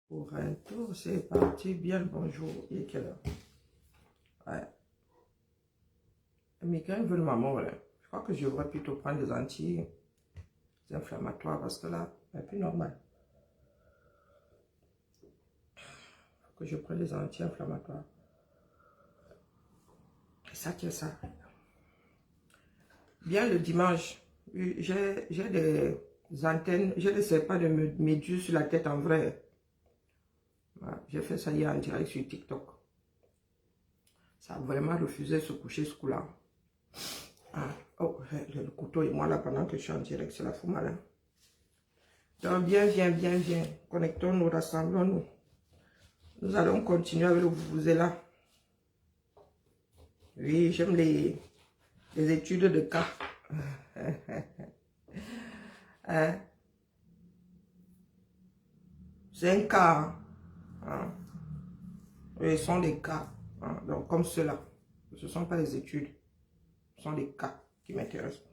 Pour un tour, c'est parti. Bien le bonjour. Il est quelle heure? Ouais. Les migraines veulent maman, là. Je crois que je devrais plutôt prendre des anti-inflammatoires parce que là, c'est plus normal. Faut que je prenne des anti-inflammatoires. Et ça, qui est ça? Bien le dimanche, j'ai des antennes, j'ai des serpents de méduse sur la tête en vrai. Voilà, j'ai fait ça hier en direct sur TikTok. Ça a vraiment refusé de se coucher ce coup-là. Ah, oh, le couteau et moi là pendant que je suis en direct, c'est la fou malin. Donc bien, viens. Connectons-nous, rassemblons-nous. Nous allons continuer avec le Vuvuzela. Oui, j'aime les études de cas. Hein? C'est un cas. Hein? Oui, ce sont des cas. Hein? Donc comme cela. Ce ne sont pas des études. Ce sont des cas qui m'intéressent.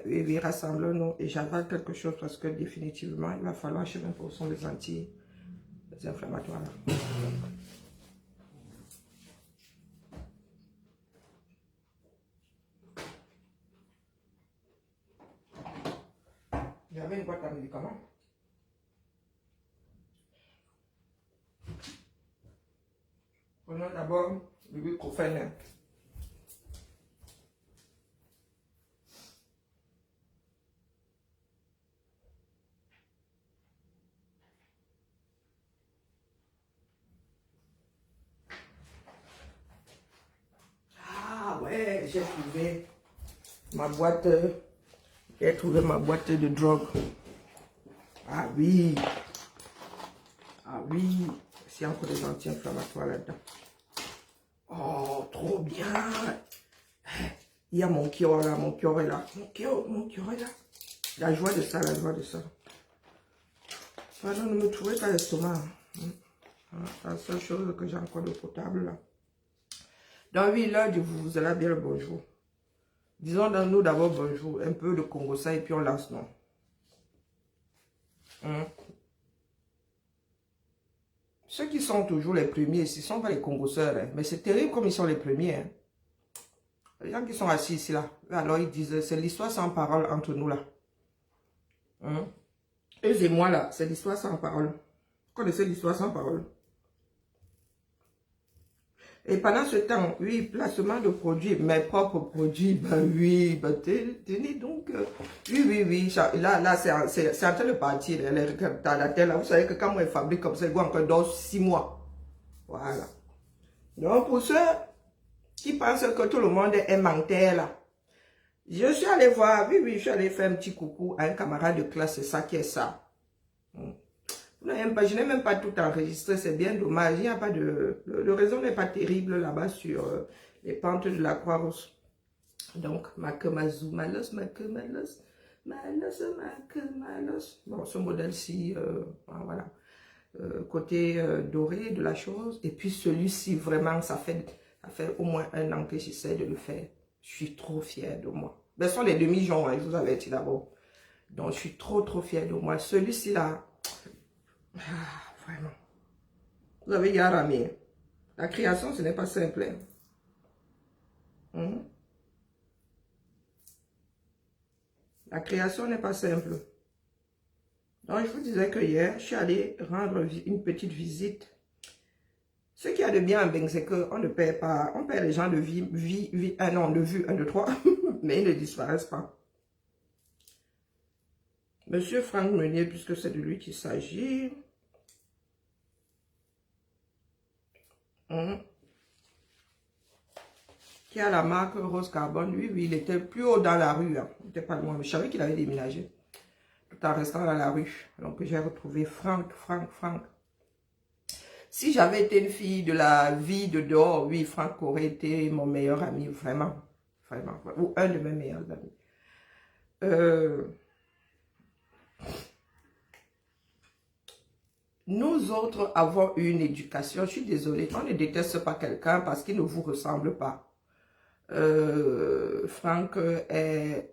Oui, rassemblons-nous. Et j'avale quelque chose parce que définitivement, il va falloir chez moi pour son des anti-inflammatoires. J'avais une boîte à médicaments. Prenons d'abord le ibuprofène. Ah ouais, j'ai trouvé ma boîte. J'ai trouvé ma boîte de drogue. Ah oui. Ah oui. C'est encore des anti-inflammatoires là-dedans. Oh, trop bien. Il y a mon cœur là, mon cœur est là. Mon cœur est là. La joie de ça, la joie de ça. Pardon, ne me trouvez pas l'estomac. La seule chose que j'ai encore de potable là. Donc oui, là, je vous allez bien le bonjour. Disons dans nous d'abord bonjour. Un peu de Congo ça et puis on lance non. Ceux qui sont toujours les premiers, ce ne sont pas les Congoseurs. Hein. Mais c'est terrible comme ils sont les premiers. Hein. Les gens qui sont assis ici là. Alors ils disent, c'est l'histoire sans parole entre nous là. Eux et moi là, c'est l'histoire sans parole. Vous connaissez l'histoire sans parole? Et pendant ce temps, oui, placement de produits, mes propres produits, ben oui, ben tenez donc, oui, là, c'est en train de partir, les retardataires, là, vous savez que quand on fabrique comme ça, il faut encore dans 6 mois. Voilà. Donc, pour ceux qui pensent que tout le monde est menteur, là, je suis allé voir, oui, je suis allé faire un petit coucou à un camarade de classe, c'est ça qui est ça. Je n'ai même pas tout enregistré, c'est bien dommage. Il n'y a pas de... Le réseau n'est pas terrible là-bas sur les pentes de la Croix-Rousse. Donc, Makemazou, Malos. Bon, ce modèle-ci, voilà. Côté doré de la chose. Et puis celui-ci, vraiment, ça fait au moins 1 an que j'essaie de le faire. Je suis trop fière de moi. Ce sont les demi-joncs, hein, je vous avais dit d'abord. Donc, je suis trop fière de moi. Celui-ci, là... Ah, vraiment. Vous avez Yaramé. La création, ce n'est pas simple. Hein? La création n'est pas simple. Donc, je vous disais que hier, je suis allée rendre une petite visite. Ce qu'il y a de bien en Beng, c'est qu'on ne perd pas. On perd les gens de vie, un an de vue, 1, 2, 3, mais ils ne disparaissent pas. Monsieur Franck Meunier, puisque c'est de lui qu'il s'agit. Qui a la marque Rose Carbone. Oui, il était plus haut dans la rue. Hein. Il n'était pas loin. Mais je savais qu'il avait déménagé. Tout en restant dans la rue. Donc, j'ai retrouvé Franck. Si j'avais été une fille de la vie de dehors, oui, Franck aurait été mon meilleur ami. Vraiment. Ou un de mes meilleurs amis. Nous autres avons eu une éducation. Je suis désolée. On ne déteste pas quelqu'un parce qu'il ne vous ressemble pas. Franck est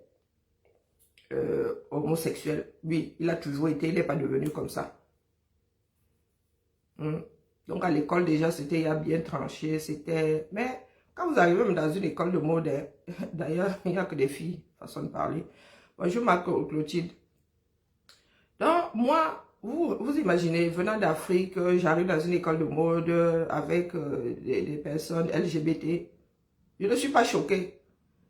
homosexuel. Oui, il a toujours été, il n'est pas devenu comme ça. Hmm. Donc à l'école déjà, c'était il y a bien tranché, c'était... Mais quand vous arrivez même dans une école de mode, hein, d'ailleurs, il n'y a que des filles, façon de parler. Bonjour Marc Clotilde. Donc moi, vous imaginez, venant d'Afrique, j'arrive dans une école de mode avec des personnes LGBT. Je ne suis pas choquée.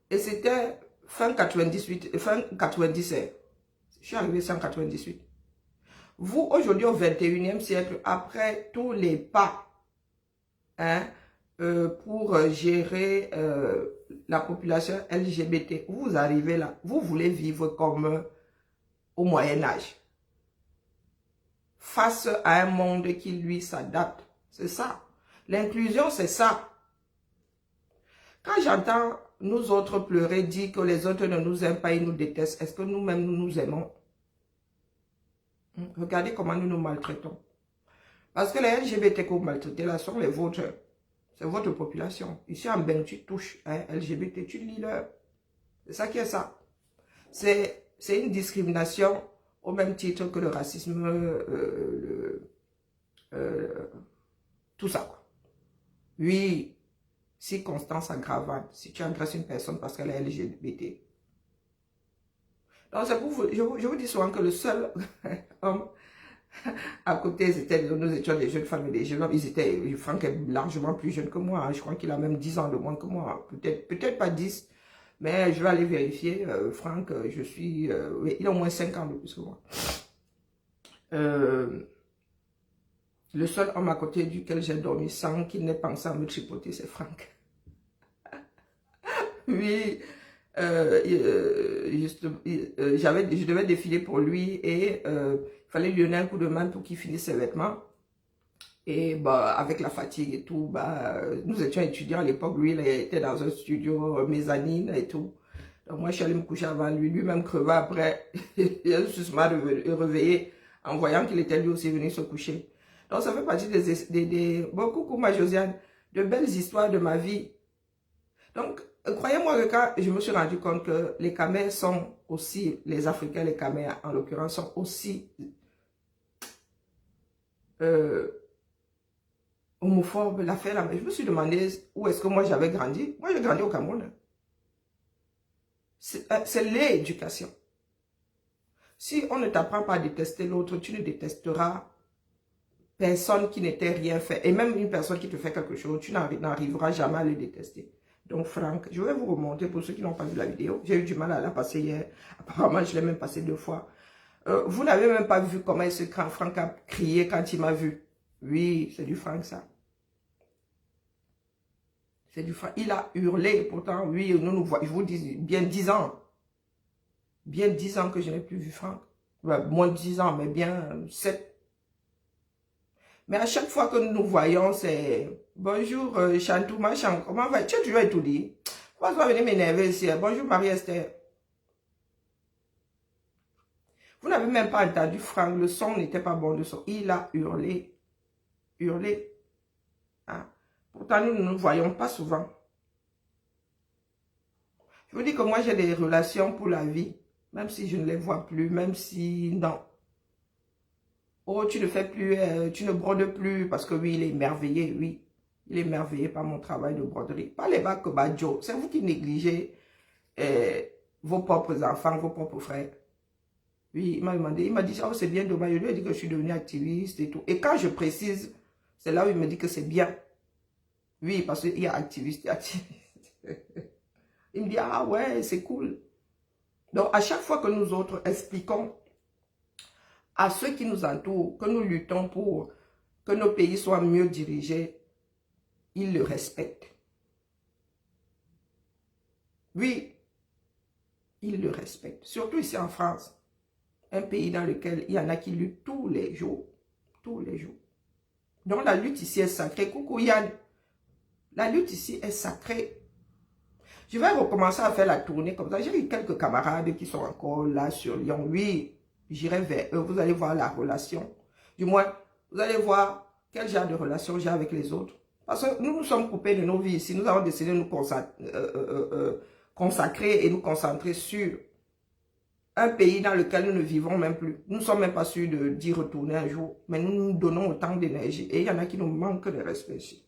Et c'était fin 98, fin 97. Je suis arrivé en 98. Vous, aujourd'hui, au 21e siècle, après tous les pas hein, pour gérer la population LGBT, vous arrivez là, vous voulez vivre comme au Moyen-Âge, face à un monde qui, lui, s'adapte. C'est ça. L'inclusion, c'est ça. Quand j'entends nous autres pleurer, dire que les autres ne nous aiment pas, ils nous détestent, est-ce que nous-mêmes, nous nous aimons? Regardez comment nous nous maltraitons. Parce que les LGBT que vous maltraitez là sont les vôtres. C'est votre population. Ici en Beng, tu touches hein, LGBT, tu lis leur. C'est ça qui est ça. C'est une discrimination au même titre que le racisme, tout ça. Quoi. Oui, circonstance aggravante. Si tu agresses une personne parce qu'elle est LGBT. Donc c'est pour vous, je vous dis souvent que le seul homme à côté, nous étions des jeunes femmes et des jeunes hommes. Ils étaient, Franck est largement plus jeune que moi. Hein. Je crois qu'il a même 10 ans de moins que moi. Peut-être pas 10. Mais je vais aller vérifier. Franck, je suis... oui, il a au moins 5 ans de plus que moi. Le seul homme à côté duquel j'ai dormi sans qu'il n'ait pensé à me tripoter, c'est Franck. Oui. Je devais défiler pour lui et il fallait lui donner un coup de main pour qu'il finisse ses vêtements. Et bah, avec la fatigue et tout, bah, nous étions étudiants à l'époque. Lui, il était dans un studio mezzanine et tout. Donc moi, je suis allée me coucher avant lui. Lui-même crevait après. Je suis réveillé en voyant qu'il était lui aussi venu se coucher. Donc ça fait partie bon, coucou ma Josiane, de belles histoires de ma vie. Donc, croyez-moi que quand je me suis rendu compte que les Camers sont aussi, les Africains, les Camers en l'occurrence, sont aussi homophobes, l'affaire là, mais je me suis demandé où est-ce que moi j'avais grandi. Moi j'ai grandi au Cameroun. C'est l'éducation. Si on ne t'apprend pas à détester l'autre, tu ne détesteras personne qui n'était rien fait. Et même une personne qui te fait quelque chose, tu n'arriveras jamais à le détester. Donc Franck, je vais vous remonter pour ceux qui n'ont pas vu la vidéo. J'ai eu du mal à la passer hier. Apparemment, je l'ai même passé 2 fois. Vous n'avez même pas vu comment Franck a crié quand il m'a vu. Oui, c'est du Franck ça. C'est du Franck. Il a hurlé. Pourtant, oui, nous voyons. Je vous dis, bien 10 ans. Bien 10 ans que je n'ai plus vu Franck. Moins de 10 ans, mais bien 7. Mais à chaque fois que nous nous voyons, c'est bonjour Chantou, machin, comment va? Tu vas tout dire. Pourquoi tu vas venir m'énerver ici? Bonjour Marie-Esther. Vous n'avez même pas entendu Franck, le son n'était pas bon de son. Il a hurlé. Hurlé. Hein? Pourtant, nous ne nous voyons pas souvent. Je vous dis que moi, j'ai des relations pour la vie. Même si je ne les vois plus, même si... Non. Oh, tu ne fais plus, tu ne brodes plus. Parce que oui, il est émerveillé, oui. Il est émerveillé par mon travail de broderie. Pas les bacs Badjo. C'est vous qui négligez vos propres enfants, vos propres frères. Oui, il m'a demandé, il m'a dit, oh, c'est bien dommage. Je lui ai dit que je suis devenu activiste et tout. Et quand je précise, c'est là où il me dit que c'est bien. Oui, parce qu'il y a activiste et activiste. Il me dit, ah ouais, c'est cool. Donc, à chaque fois que nous autres expliquons à ceux qui nous entourent que nous luttons pour que nos pays soient mieux dirigés, ils le respectent. Oui, ils le respectent. Surtout ici en France, un pays dans lequel il y en a qui luttent tous les jours. Tous les jours. Donc la lutte ici est sacrée. Coucou Yann. La lutte ici est sacrée. Je vais recommencer à faire la tournée comme ça. J'ai eu quelques camarades qui sont encore là sur Lyon. Oui, j'irai vers eux. Vous allez voir la relation. Du moins, vous allez voir quel genre de relation j'ai avec les autres. Parce que nous nous sommes coupés de nos vies ici. Nous avons décidé de nous consacrer et nous concentrer sur un pays dans lequel nous ne vivons même plus. Nous ne sommes même pas sûrs d'y retourner un jour. Mais nous nous donnons autant d'énergie. Et il y en a qui nous manquent de respect ici.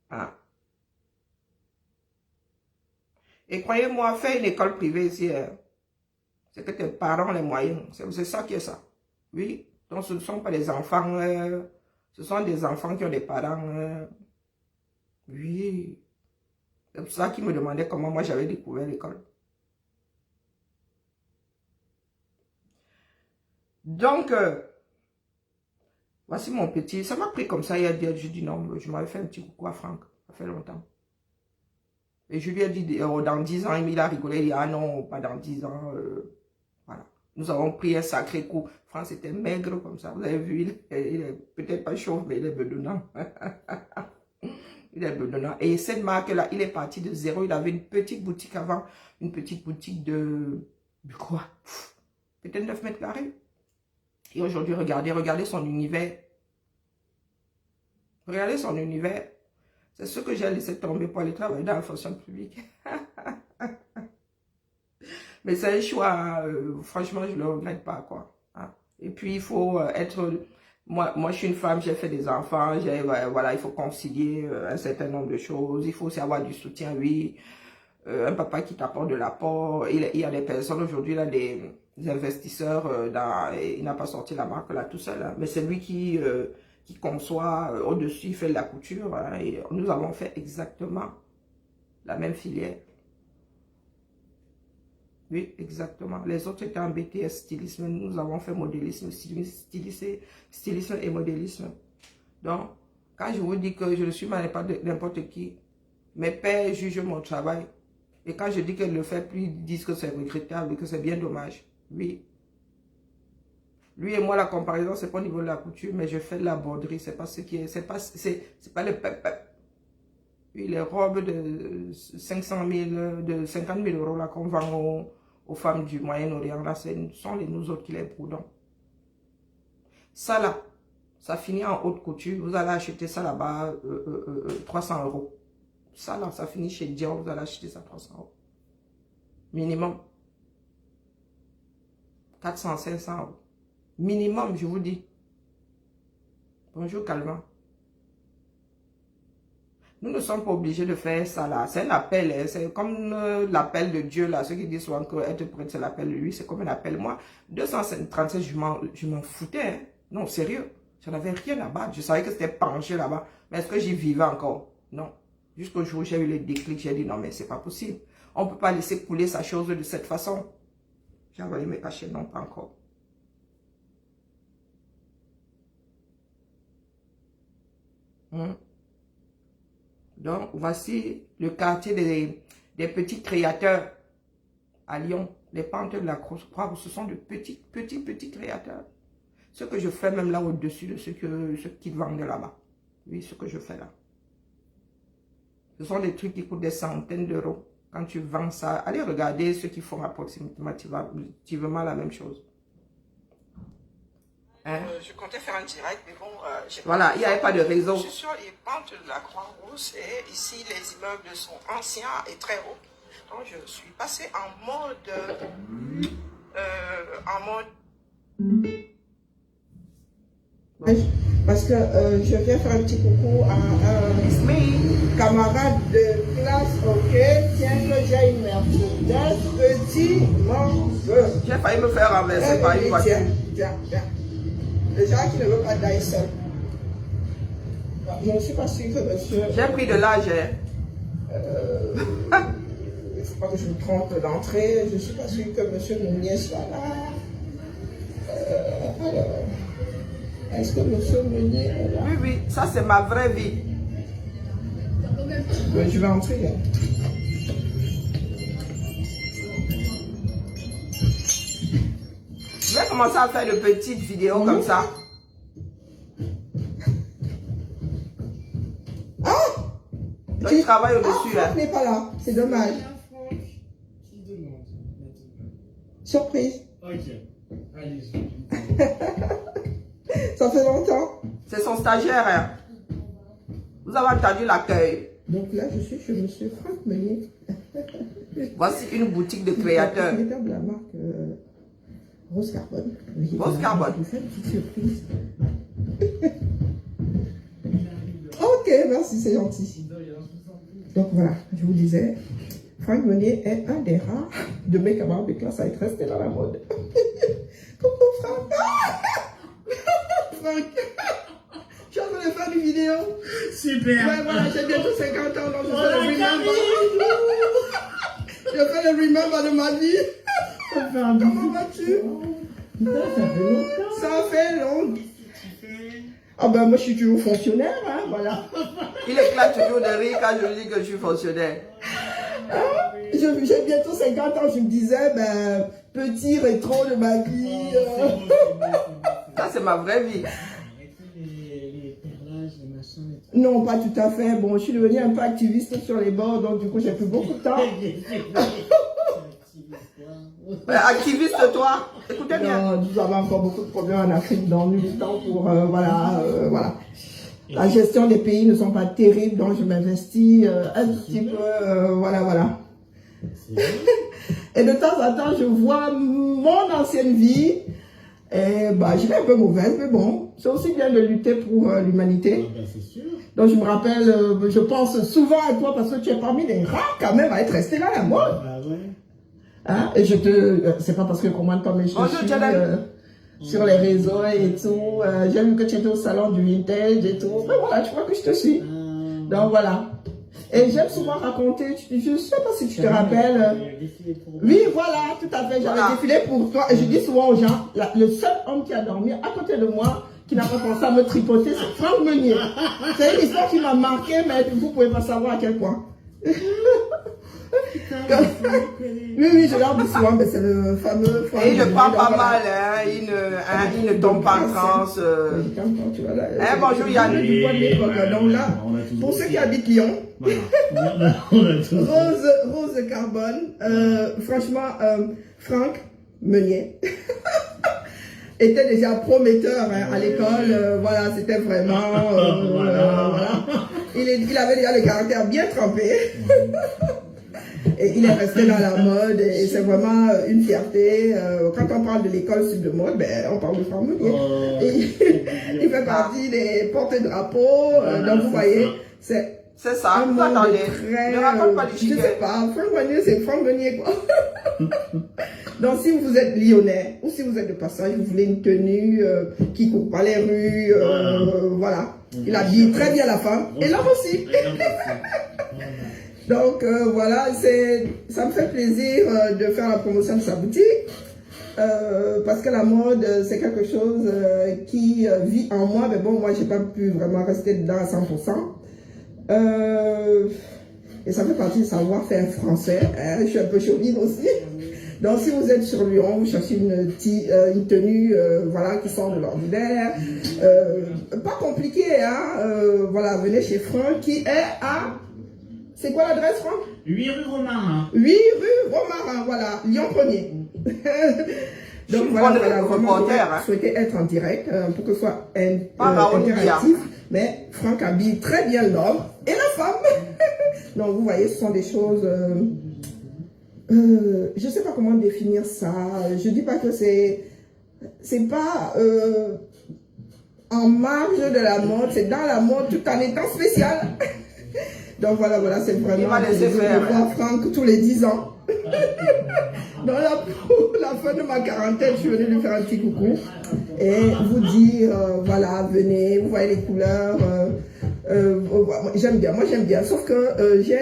Ah. Et croyez-moi, faire une école privée ici, c'est que tes parents ont les moyens. C'est ça qui est ça. Oui. Donc ce ne sont pas des enfants. Ce sont des enfants qui ont des parents. Oui. C'est pour ça qu'ils me demandaient comment moi j'avais découvert l'école. Donc, voici mon petit. Ça m'a pris comme ça hier. Je dis non, je m'avais fait un petit coucou à Franck. Ça fait longtemps. Et je lui ai dit, dans 10 ans, il a rigolé. Il dit, ah non, pas dans 10 ans. Voilà. Nous avons pris un sacré coup. Franck était maigre comme ça. Vous avez vu, il est peut-être pas chauve, mais il est bedonnant. Il est bedonnant. Et cette marque-là, il est parti de zéro. Il avait une petite boutique avant. Une petite boutique de quoi? Peut-être 9 mètres carrés. Et aujourd'hui, regardez son univers. Regardez son univers. C'est ce que j'ai laissé tomber pour aller travailler dans la fonction publique. Mais c'est un choix, franchement, je ne le regrette pas, quoi. Hein. Et puis, il faut être... Moi, je suis une femme, j'ai fait des enfants, voilà, il faut concilier un certain nombre de choses. Il faut aussi avoir du soutien, oui. Un papa qui t'apporte de l'apport. Il y a des personnes aujourd'hui, là, des investisseurs, il n'a pas sorti la marque là tout seul, hein, mais c'est lui qui conçoit au-dessus, il fait de la couture, hein, et nous avons fait exactement la même filière. Oui, exactement. Les autres étaient en BTS stylisme, nous avons fait modélisme, stylisme et modélisme. Donc, quand je vous dis que je ne suis pas n'importe qui, mes pères jugent mon travail. Et quand je dis qu'elle ne le fait plus, ils disent que c'est regrettable et que c'est bien dommage. Oui. Lui et moi, la comparaison, c'est pas au niveau de la couture, mais je fais de la broderie. C'est pas ce qui est. C'est pas le pep. Oui, les robes de 500 000, de 50 000 euros là qu'on vend aux femmes du Moyen-Orient, là, ce sont nous autres qui les broudons. Ça là, ça finit en haute couture. Vous allez acheter ça là-bas 300 euros. Ça là, ça finit chez Dior, vous allez acheter ça 300 euros. Minimum. 400, 500 euros. Minimum, je vous dis. Bonjour, Calvin. Nous ne sommes pas obligés de faire ça là. C'est un appel. Hein. C'est comme l'appel de Dieu là. Ceux qui disent souvent que être prêtre, c'est l'appel de lui. C'est comme un appel. Moi, 237, je m'en foutais. Hein. Non, sérieux. Je n'avais rien à battre. Je savais que c'était penché là-bas. Mais est-ce que j'y vivais encore? Non. Jusqu'au jour où j'ai eu le déclic, j'ai dit non, mais c'est pas possible. On ne peut pas laisser couler sa chose de cette façon. J'ai envoyé mes cachets, non, pas encore. Donc, voici le quartier des petits créateurs à Lyon. Les pentes de la Croix, ce sont de petits créateurs. Ce que je fais même là au-dessus de ce qu'ils vendent là-bas. Oui, ce que je fais là. Ce sont des trucs qui coûtent des centaines d'euros. Quand tu vends ça, allez regarder ceux qui font approximativement la même chose. Hein? Je comptais faire un direct, mais bon... voilà, il n'y avait pas de réseau. Je suis sur les pentes de la Croix-Rousse et ici, les immeubles sont anciens et très hauts. Donc, je suis passée en mode... Parce que je viens faire un petit coucou à un camarade de classe, ok, tiens que j'ai une Mercedes, petit mange. J'ai failli me faire renverser par une voiture. Tiens. Les gens qui ne veulent pas d'aller seul. Je ne suis pas sûre que monsieur... J'ai pris de l'âge, hein. Il ne faut pas que je me trompe d'entrée. Je ne suis pas sûre que monsieur Mounier soit là. Alors... Est-ce que monsieur Meunier est là? Oui, ça c'est ma vraie vie. Je vais entrer. Je vais commencer à faire de petites vidéos comme ça. Ah! Donc, je travaille au-dessus. Ah, n'est pas là, c'est dommage. Surprise. Ok. Allez-y. Ça fait longtemps. C'est son stagiaire. Hein. Vous avez entendu l'accueil. Donc là, je suis chez monsieur Franck Meunier. Voici une boutique de créateurs. Créateur de la marque Rose Carbone. Oui, Rose Carbone. Je vous fais une petite surprise. Ok, merci, c'est gentil. Donc voilà, je vous disais, Franck Meunier est un des rares de mes camarades de classe à être resté dans la mode. Coucou Franck. Franck. Je suis en train de faire une vidéo. Super. Ouais, voilà, j'ai bientôt 50 ans, donc je fais le remember. Je fais le remember de ma vie. Comment vas-tu? Ça fait longtemps. Ah ben moi je suis toujours fonctionnaire, hein, voilà. Il éclate toujours de rire quand je lui dis que je suis fonctionnaire. J'ai bientôt 50 ans, je me disais, ben, petit rétro de ma vie. Ça c'est ma vraie vie. Non, pas tout à fait. Bon, je suis devenue un peu activiste sur les bords, donc du coup j'ai plus beaucoup de temps. Activiste toi, écoutez bien. Non, nous avons encore beaucoup de problèmes en Afrique, donc nous luttons pour, voilà. La gestion des pays ne sont pas terribles, donc je m'investis un petit peu, voilà. Et de temps en temps, je vois mon ancienne vie, et bah, je suis un peu mauvaise, mais bon, c'est aussi bien de lutter pour l'humanité. Donc je me rappelle, je pense souvent à toi parce que tu es parmi les rares quand même à être resté dans la mode. Hein? Et c'est pas parce que comment pas, mais je te suis sur les réseaux et tout. J'ai vu que tu étais au salon du vintage et tout. Mais voilà, tu vois que je te suis. Donc voilà. Et j'aime souvent raconter, je ne sais pas si tu te rappelles. Oui, voilà, tout à fait. J'avais défilé pour toi. Et je dis souvent aux gens, le seul homme qui a dormi à côté de moi, qui n'a pas pensé à me tripoter, c'est Franck Meunier. C'est une histoire qui m'a marqué, mais vous ne pouvez pas savoir à quel point. Oui, je l'ai dit souvent, mais c'est le fameux. Et il le prend pas mal, hein. Il ne tombe pas en transe. Bonjour Yann. Donc là, pour ceux qui habitent Lyon, Rose Carbone, franchement, Franck Meunier était déjà prometteur hein, à l'école. Voilà, c'était vraiment. Voilà. Il avait déjà le caractère bien trempé. Et il est resté dans la mode et c'est vraiment une fierté. Quand on parle de l'école sud de mode, ben, on parle de Franck Meunier. Il fait partie des porte-drapeaux. Donc vous voyez, c'est ça. Vous attendez. Ne raconte pas les je ne sais pas. Franck Meunier, c'est Franck Meunier quoi. Donc si vous êtes lyonnais ou si vous êtes de passage, vous voulez une tenue qui coupe pas les rues, voilà. Il habille très bien la femme et l'homme aussi. Donc voilà, ça me fait plaisir de faire la promotion de sa boutique parce que la mode c'est quelque chose qui vit en moi, mais bon moi j'ai pas pu vraiment rester dedans à 100%. Et ça fait partie du savoir-faire français, hein, je suis un peu chauvine aussi. Donc si vous êtes sur Lyon, vous cherchez une tenue voilà, qui sort de l'ordinaire, pas compliqué, hein, voilà, venez chez Franck qui est à... C'est quoi l'adresse, Franck? 8 rue Romarin. 8 rue Romarin, voilà, Lyon 1er. Donc voilà, vraiment, je souhaitais être en direct pour que ce soit interactif. Mais Franck habille très bien l'homme et la femme. Donc vous voyez, ce sont des choses... je ne sais pas comment définir ça. Je ne dis pas que c'est pas en marge de la mode, c'est dans la mode tout en étant spécial. Donc voilà, c'est vraiment de voir Franck tous les 10 ans. Dans la fin de ma quarantaine, je suis venue lui faire un petit coucou et vous dire, voilà, venez, vous voyez les couleurs. J'aime bien, moi j'aime bien, sauf que j'ai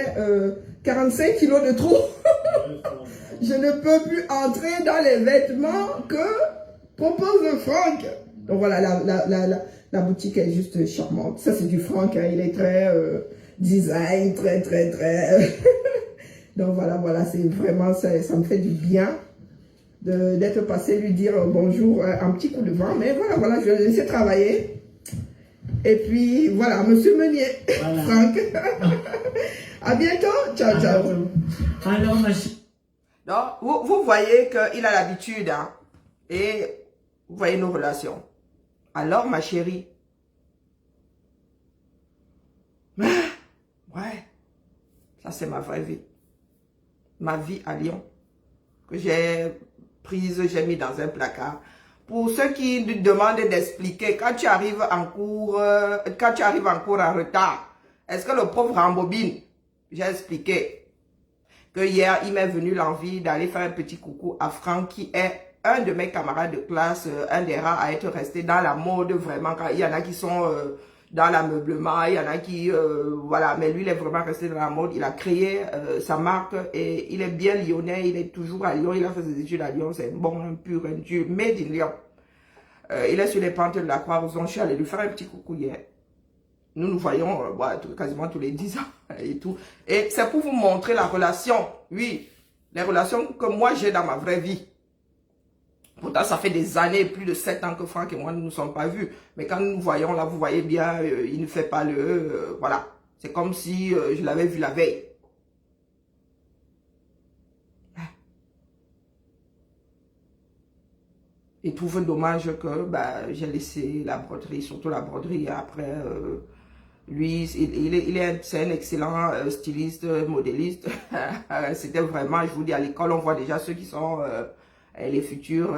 45 kilos de trop. Je ne peux plus entrer dans les vêtements que propose Franck. Donc voilà, la boutique est juste charmante. Ça c'est du Franck, hein, il est très design, très. Donc voilà, c'est vraiment, ça me fait du bien d'être passé, lui dire bonjour, un petit coup de vent. Mais voilà, je vais laisser travailler. Et puis voilà, monsieur Meunier, voilà. Franck. À bientôt, ciao. Alors, donc, vous voyez qu'il a l'habitude, hein, et vous voyez nos relations. Alors, ma chérie, ouais, ça c'est ma vraie vie. ma vie à Lyon, que j'ai prise, j'ai mis dans un placard. Pour ceux qui nous demandent d'expliquer, quand tu arrives en cours en retard, est-ce que le prof rembobine? J'ai expliqué que hier, il m'est venu l'envie d'aller faire un petit coucou à Franck, qui est un de mes camarades de classe, un des rares à être resté dans la mode vraiment. Quand il y en a qui sont dans l'ameublement, il y en a qui, voilà, mais lui, il est vraiment resté dans la mode. Il a créé sa marque et il est bien lyonnais, il est toujours à Lyon, il a fait ses études à Lyon, c'est bon, un pur, un dur, made in Lyon. Il est sur les pentes de la Croix-Rouge, je suis allé lui faire un petit coucou hier. Nous nous voyons quasiment tous les 10 ans et tout. Et c'est pour vous montrer la relation, oui, les relations que moi j'ai dans ma vraie vie. Pourtant, ça fait des années, plus de 7 ans que Franck et moi, nous ne nous sommes pas vus. Mais quand nous nous voyons, là, vous voyez bien, il ne fait pas le... voilà. C'est comme si je l'avais vu la veille. Il trouve dommage que j'ai laissé la broderie, surtout la broderie. Après, lui, c'est un excellent styliste, modéliste. C'était vraiment, je vous dis, à l'école, on voit déjà ceux qui sont... les futurs,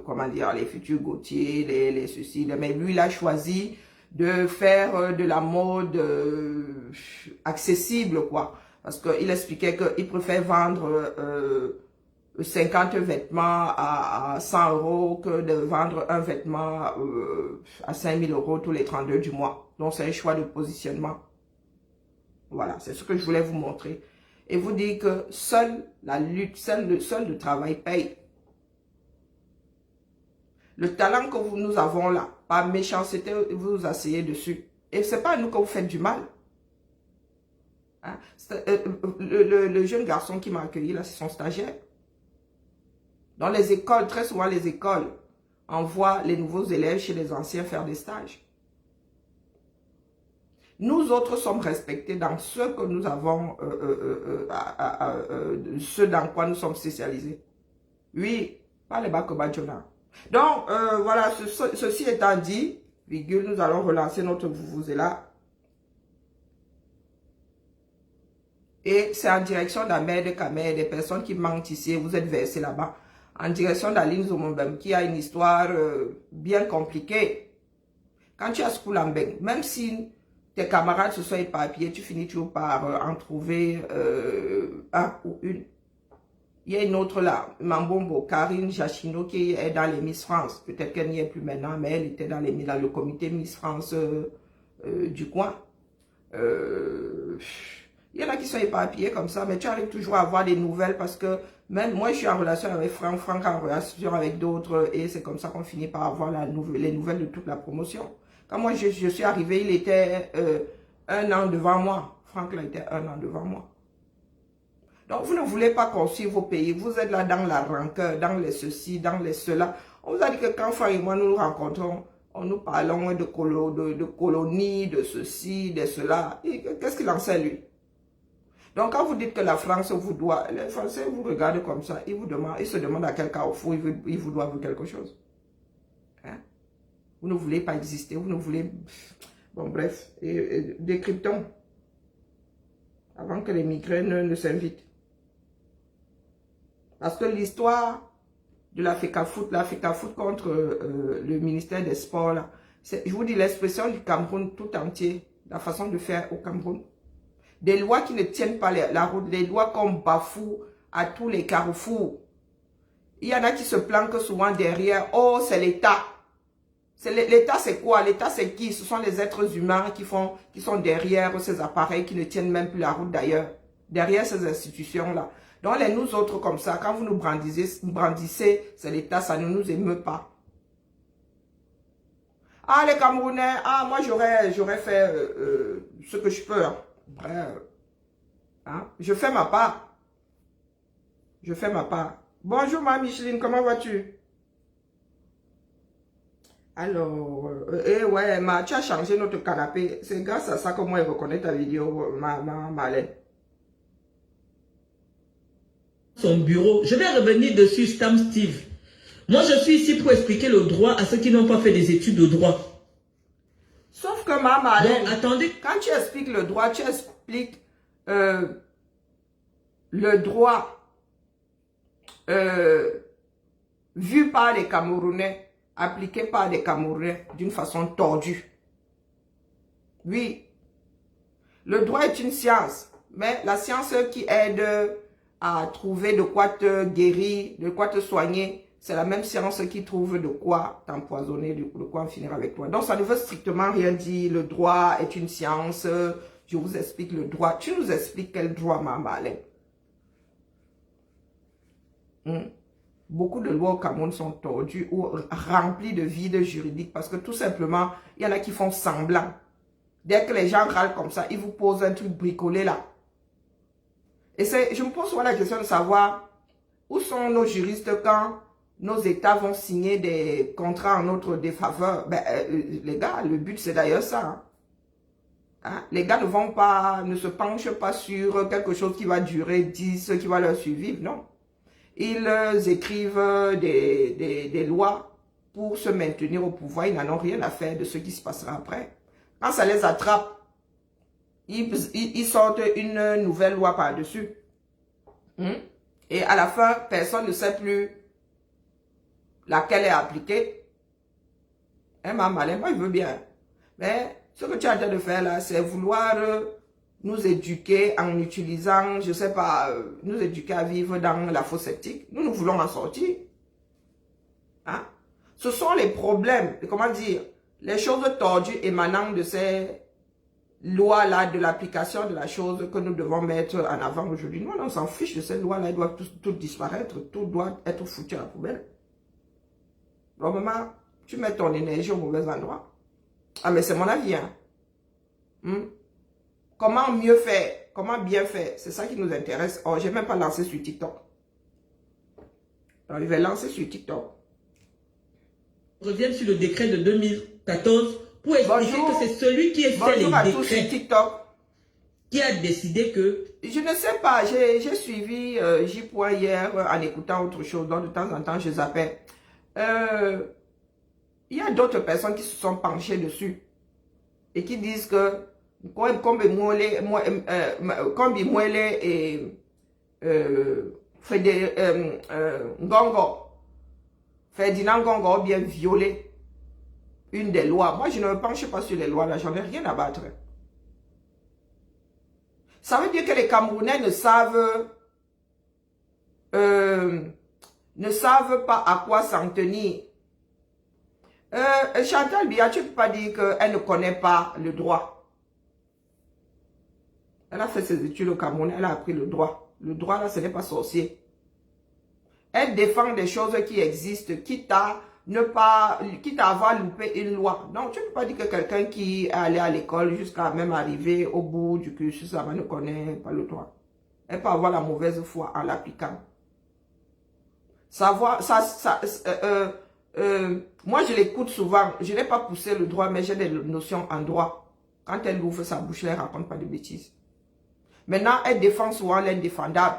comment dire, les futurs Gauthier, les ceci, mais lui, il a choisi de faire de la mode accessible, quoi. Parce qu'il expliquait qu'il préfère vendre 50 vêtements à 100 € que de vendre un vêtement à 5 000 € tous les 32 du mois. Donc, c'est un choix de positionnement. Voilà, c'est ce que je voulais vous montrer. Et vous dire que seule la lutte, seul le travail paye. Le talent que nous avons là, par méchanceté, vous vous asseyez dessus. Et ce n'est pas à nous que vous faites du mal. Hein? Le jeune garçon qui m'a accueilli là, c'est son stagiaire. Dans les écoles, très souvent les écoles envoient les nouveaux élèves chez les anciens faire des stages. Nous autres sommes respectés dans ce que nous avons, ce dans quoi nous sommes spécialisés. Oui, pas les Bakobadjona. Donc, voilà, ceci étant dit, virgule, nous allons relancer notre Vuvuzela. Et c'est en direction d'Ahmed Kamer, des personnes qui mentent ici, vous êtes versés là-bas. En direction d'Aline Zomombem, qui a une histoire bien compliquée. Quand tu as ce Koulambeng, même si tes camarades se sont éparpillés, tu finis toujours par en trouver un ou une. Il y a une autre là, Mambombo, Karine Jachino, qui est dans les Miss France. Peut-être qu'elle n'y est plus maintenant, mais elle était dans le comité Miss France du coin. Il y en a qui sont éparpillés comme ça, mais tu arrives toujours à avoir des nouvelles parce que même moi, je suis en relation avec Franck, Franck en relation avec d'autres, et c'est comme ça qu'on finit par avoir les nouvelles de toute la promotion. Quand moi, je suis arrivé, il était 1 an devant moi. Franck, là, était 1 an devant moi. Donc, vous ne voulez pas construire vos pays. Vous êtes là dans la rancœur, dans les ceci, dans les cela. On vous a dit que quand Franck et moi nous nous rencontrons, nous parlons de colonies, de ceci, de cela. Qu'est-ce qu'il en sait, lui? Donc, quand vous dites que la France vous doit, les Français vous regardent comme ça, ils se demandent à quel carrefour ils vous doivent quelque chose. Hein? Vous ne voulez pas exister, vous ne voulez... Bon, bref, décryptons. Avant que les migraines ne s'invitent. Parce que l'histoire de la FECAFOOT contre le ministère des Sports, là, je vous dis l'expression du Cameroun tout entier, la façon de faire au Cameroun. Des lois qui ne tiennent pas la route, des lois qu'on bafoue à tous les carrefours. Il y en a qui se planquent souvent derrière, oh c'est l'État. L'État c'est quoi? L'État c'est qui? Ce sont les êtres humains qui sont derrière ces appareils qui ne tiennent même plus la route d'ailleurs. Derrière ces institutions-là. Donc nous autres comme ça, quand vous nous brandissez, c'est l'État, ça ne nous émeut pas. Ah les Camerounais, ah moi j'aurais fait ce que je peux. Hein. Bref, hein? Je fais ma part. Je fais ma part. Bonjour ma Micheline, comment vas-tu? Alors, ouais, tu as changé notre canapé. C'est grâce à ça que moi je reconnais ta vidéo, ma Malène. Son bureau. Je vais revenir dessus, Stam Steve. Moi, je suis ici pour expliquer le droit à ceux qui n'ont pas fait des études de droit. Sauf que ma Malène, attendez. Quand tu expliques le droit, tu expliques le droit vu par les Camerounais, appliqué par les Camerounais d'une façon tordue. Oui, le droit est une science, mais la science qui aide à trouver de quoi te guérir, de quoi te soigner, c'est la même science qui trouve de quoi t'empoisonner, de quoi en finir avec toi. Donc ça ne veut strictement rien dire, le droit est une science, je vous explique le droit. Tu nous expliques quel droit, Mama Alain? Beaucoup de lois au Cameroun sont tordues ou remplies de vides juridiques parce que tout simplement, il y en a qui font semblant. Dès que les gens râlent comme ça, ils vous posent un truc bricolé là. Et je me pose souvent la question de savoir où sont nos juristes quand nos États vont signer des contrats en notre défaveur. Ben, les gars, le but c'est d'ailleurs ça. Hein. Hein? Les gars ne se penchent pas sur quelque chose qui va durer 10, qui va leur survivre, non. Ils écrivent des lois pour se maintenir au pouvoir. Ils n'en ont rien à faire de ce qui se passera après. Quand ça les attrape, ils sortent une nouvelle loi par-dessus. Et à la fin, personne ne sait plus laquelle est appliquée. Hein, maman, moi, je veux bien. Mais ce que tu es en train de faire là, c'est vouloir nous éduquer en utilisant, je sais pas, nous éduquer à vivre dans la fosse sceptique. Nous voulons en sortir. Hein? Ce sont les problèmes, comment dire, les choses tordues émanant de ces lois-là, de l'application de la chose que nous devons mettre en avant aujourd'hui. Nous, on s'en fiche de ces lois-là, elles doivent tout disparaître, tout doit être foutu à la poubelle. Donc, maman, tu mets ton énergie au mauvais endroit. Ah, mais c'est mon avis, hein. Comment mieux faire? Comment bien faire? C'est ça qui nous intéresse. Oh, je n'ai même pas lancé sur TikTok. Alors, je vais lancer sur TikTok. Je reviens sur le décret de 2014 pour expliquer que c'est celui qui a fait les décrets qui a décidé que... Je ne sais pas, j'ai suivi J. hier en écoutant autre chose, donc de temps en temps je zappais. Il y a d'autres personnes qui se sont penchées dessus et qui disent que comme Muele et Ferdinand Ngongo ont bien violé une des lois. Moi, je ne me penche pas sur les lois là, j'en ai rien à battre. Ça veut dire que les Camerounais ne savent pas à quoi s'en tenir. Chantal Biya, tu ne peux pas dire qu'elle ne connaît pas le droit. Elle a fait ses études au Cameroun, elle a appris le droit. Le droit, là, ce n'est pas sorcier. Elle défend des choses qui existent, quitte à avoir loupé une loi. Donc, tu ne peux pas dire que quelqu'un qui est allé à l'école jusqu'à même arriver au bout du cursus, ça ne connaît pas le droit. Elle peut avoir la mauvaise foi en l'appliquant. Moi, je l'écoute souvent. Je n'ai pas poussé le droit, mais j'ai des notions en droit. Quand elle ouvre sa bouche, elle ne raconte pas de bêtises. Maintenant, elle défend souvent l'indéfendable.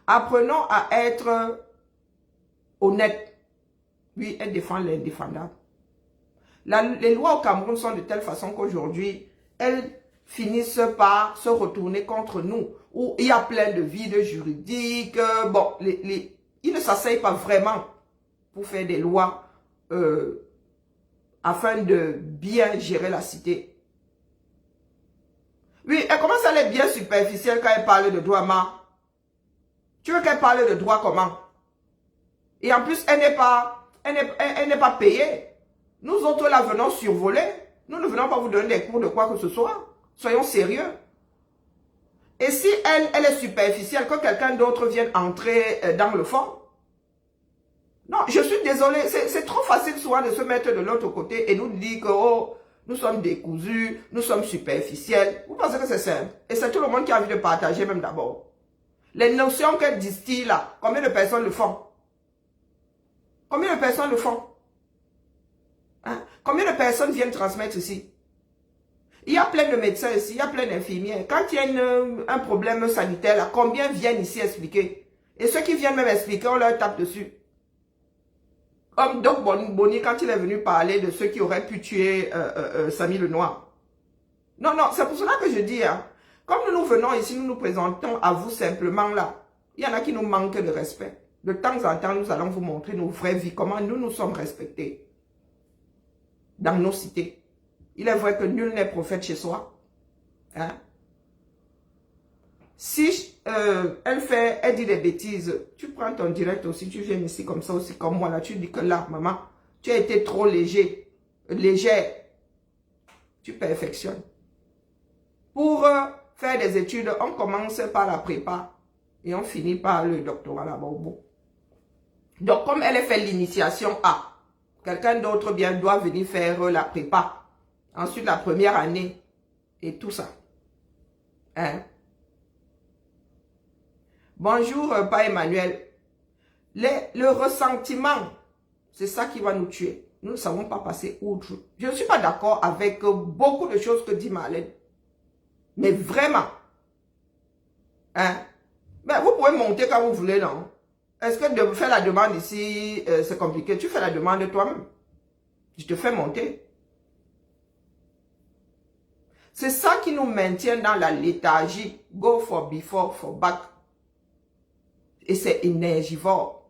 Apprenons à être honnête. Oui, elle défend l'indéfendable. Les lois au Cameroun sont de telle façon qu'aujourd'hui, elles finissent par se retourner contre nous. Où il y a plein de vides juridiques. Bon, ils ne s'asseyent pas vraiment pour faire des lois afin de bien gérer la cité. Oui, elle commence à être bien superficielle quand elle parle de droit, ma. Tu veux qu'elle parle de droit comment? Et en plus, elle n'est pas payée. Nous autres, là, venons survoler. Nous ne venons pas vous donner des cours de quoi que ce soit. Soyons sérieux. Et si elle est superficielle, que quelqu'un d'autre vienne entrer dans le fond? Non, je suis désolée. C'est trop facile souvent de se mettre de l'autre côté et nous dire que, oh, nous sommes décousus, nous sommes superficiels. Vous pensez que c'est simple? Et c'est tout le monde qui a envie de partager même d'abord. Les notions qu'elle distille là, combien de personnes le font? Combien de personnes le font? Hein? Combien de personnes viennent transmettre ici? Il y a plein de médecins ici, il y a plein d'infirmières. Quand il y a un problème sanitaire là, combien viennent ici expliquer? Et ceux qui viennent même expliquer, on leur tape dessus. Comme Doc Boni, quand il est venu parler de ceux qui auraient pu tuer Samy Lenoir. Non, non, c'est pour cela que je dis, hein, Comme nous venons ici, nous nous présentons à vous simplement là. Il y en a qui nous manquent de respect. De temps en temps, nous allons vous montrer nos vraies vies, comment nous nous sommes respectés dans nos cités. Il est vrai que nul n'est prophète chez soi. Hein? Si elle dit des bêtises, tu prends ton direct aussi, tu viens ici comme ça aussi, comme moi là, tu dis que là, maman, tu as été trop légère. Tu perfectionnes. Pour faire des études, on commence par la prépa et on finit par le doctorat là-bas au bout. Donc, comme elle a fait l'initiation A, quelqu'un d'autre bien doit venir faire la prépa. Ensuite, la première année et tout ça. Hein? Bonjour, pas Emmanuel. Le ressentiment, c'est ça qui va nous tuer. Nous ne savons pas passer outre. Je ne suis pas d'accord avec beaucoup de choses que dit Marlène. Mais vraiment. Hein? Mais vous pouvez monter quand vous voulez, non? Est-ce que de faire la demande ici, c'est compliqué? Tu fais la demande toi-même. Je te fais monter. C'est ça qui nous maintient dans la léthargie. Go for before, for back. Et c'est énergivore.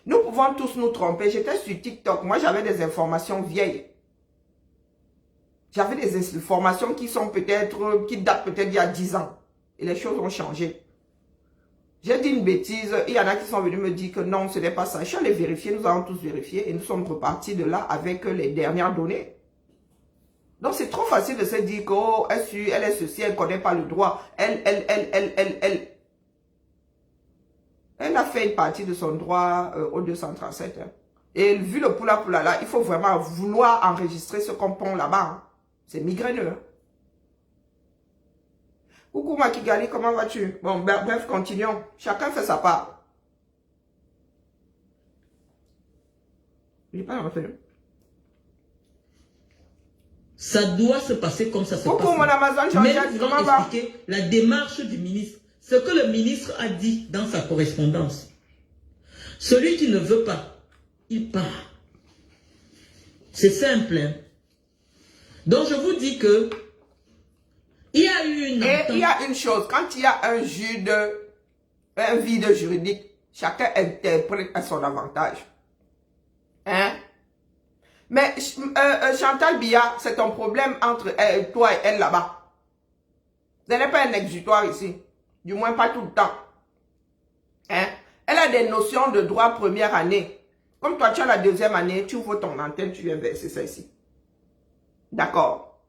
Nous pouvons tous nous tromper. J'étais sur TikTok. Moi, j'avais des informations vieilles. J'avais des informations qui sont peut-être, qui datent peut-être d'il y a 10 ans. Et les choses ont changé. J'ai dit une bêtise. Il y en a qui sont venus me dire que non, ce n'est pas ça. Je suis allé vérifier. Nous avons tous vérifié. Et nous sommes repartis de là avec les dernières données. Donc, c'est trop facile de se dire que, oh, elle est ceci, elle ne connaît pas le droit. Elle a fait une partie de son droit au 237. Hein. Et vu le poula là, il faut vraiment vouloir enregistrer ce qu'on pond là-bas. Hein. C'est migraineux. Hein. Coucou Makigali, comment vas-tu? Bon, bref, continuons. Chacun fait sa part. Je n'ai pas refait. Ça doit se passer comme ça se passe. Coucou mon Amazon, Jean-Jacques, comment va? La démarche du ministre. Ce que le ministre a dit dans sa correspondance. Celui qui ne veut pas, il part. C'est simple. Hein? Donc je vous dis que il y a eu une entente. Et il y a une chose, quand il y a un vide juridique, chacun interprète à son avantage. Hein? Mais Chantal Biya, c'est ton problème entre toi et elle là-bas. Ce n'est pas un exutoire ici. Du moins pas tout le temps. Hein? Elle a des notions de droit première année. Comme toi, tu as la deuxième année, tu ouvres ton antenne, tu viens verser ça ici. D'accord?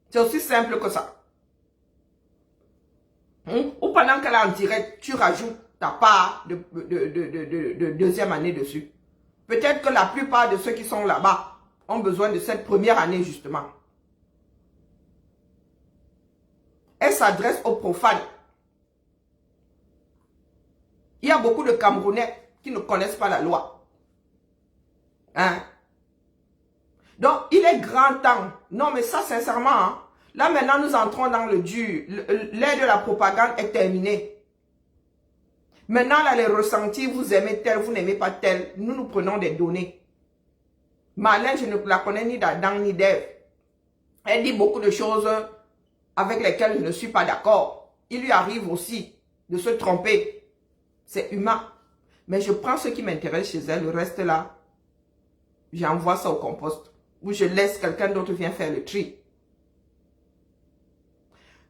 C'est aussi simple que ça. Ou pendant qu'elle est en direct, tu rajoutes ta part de deuxième année dessus. Peut-être que la plupart de ceux qui sont là-bas ont besoin de cette première année justement. Elle s'adresse aux profanes. Il y a beaucoup de Camerounais qui ne connaissent pas la loi. Hein? Donc, il est grand temps. Non, mais ça, sincèrement, hein, là, maintenant, nous entrons dans le dur. L'ère de la propagande est terminée. Maintenant, là, les ressentis, vous aimez tel, vous n'aimez pas tel. Nous prenons des données. Marlène, je ne la connais ni d'Adam ni d'Ève. Elle dit beaucoup de choses avec lesquelles je ne suis pas d'accord. Il lui arrive aussi de se tromper. C'est humain. Mais je prends ce qui m'intéresse chez elle. Le reste là, j'envoie ça au compost. Ou je laisse quelqu'un d'autre venir faire le tri.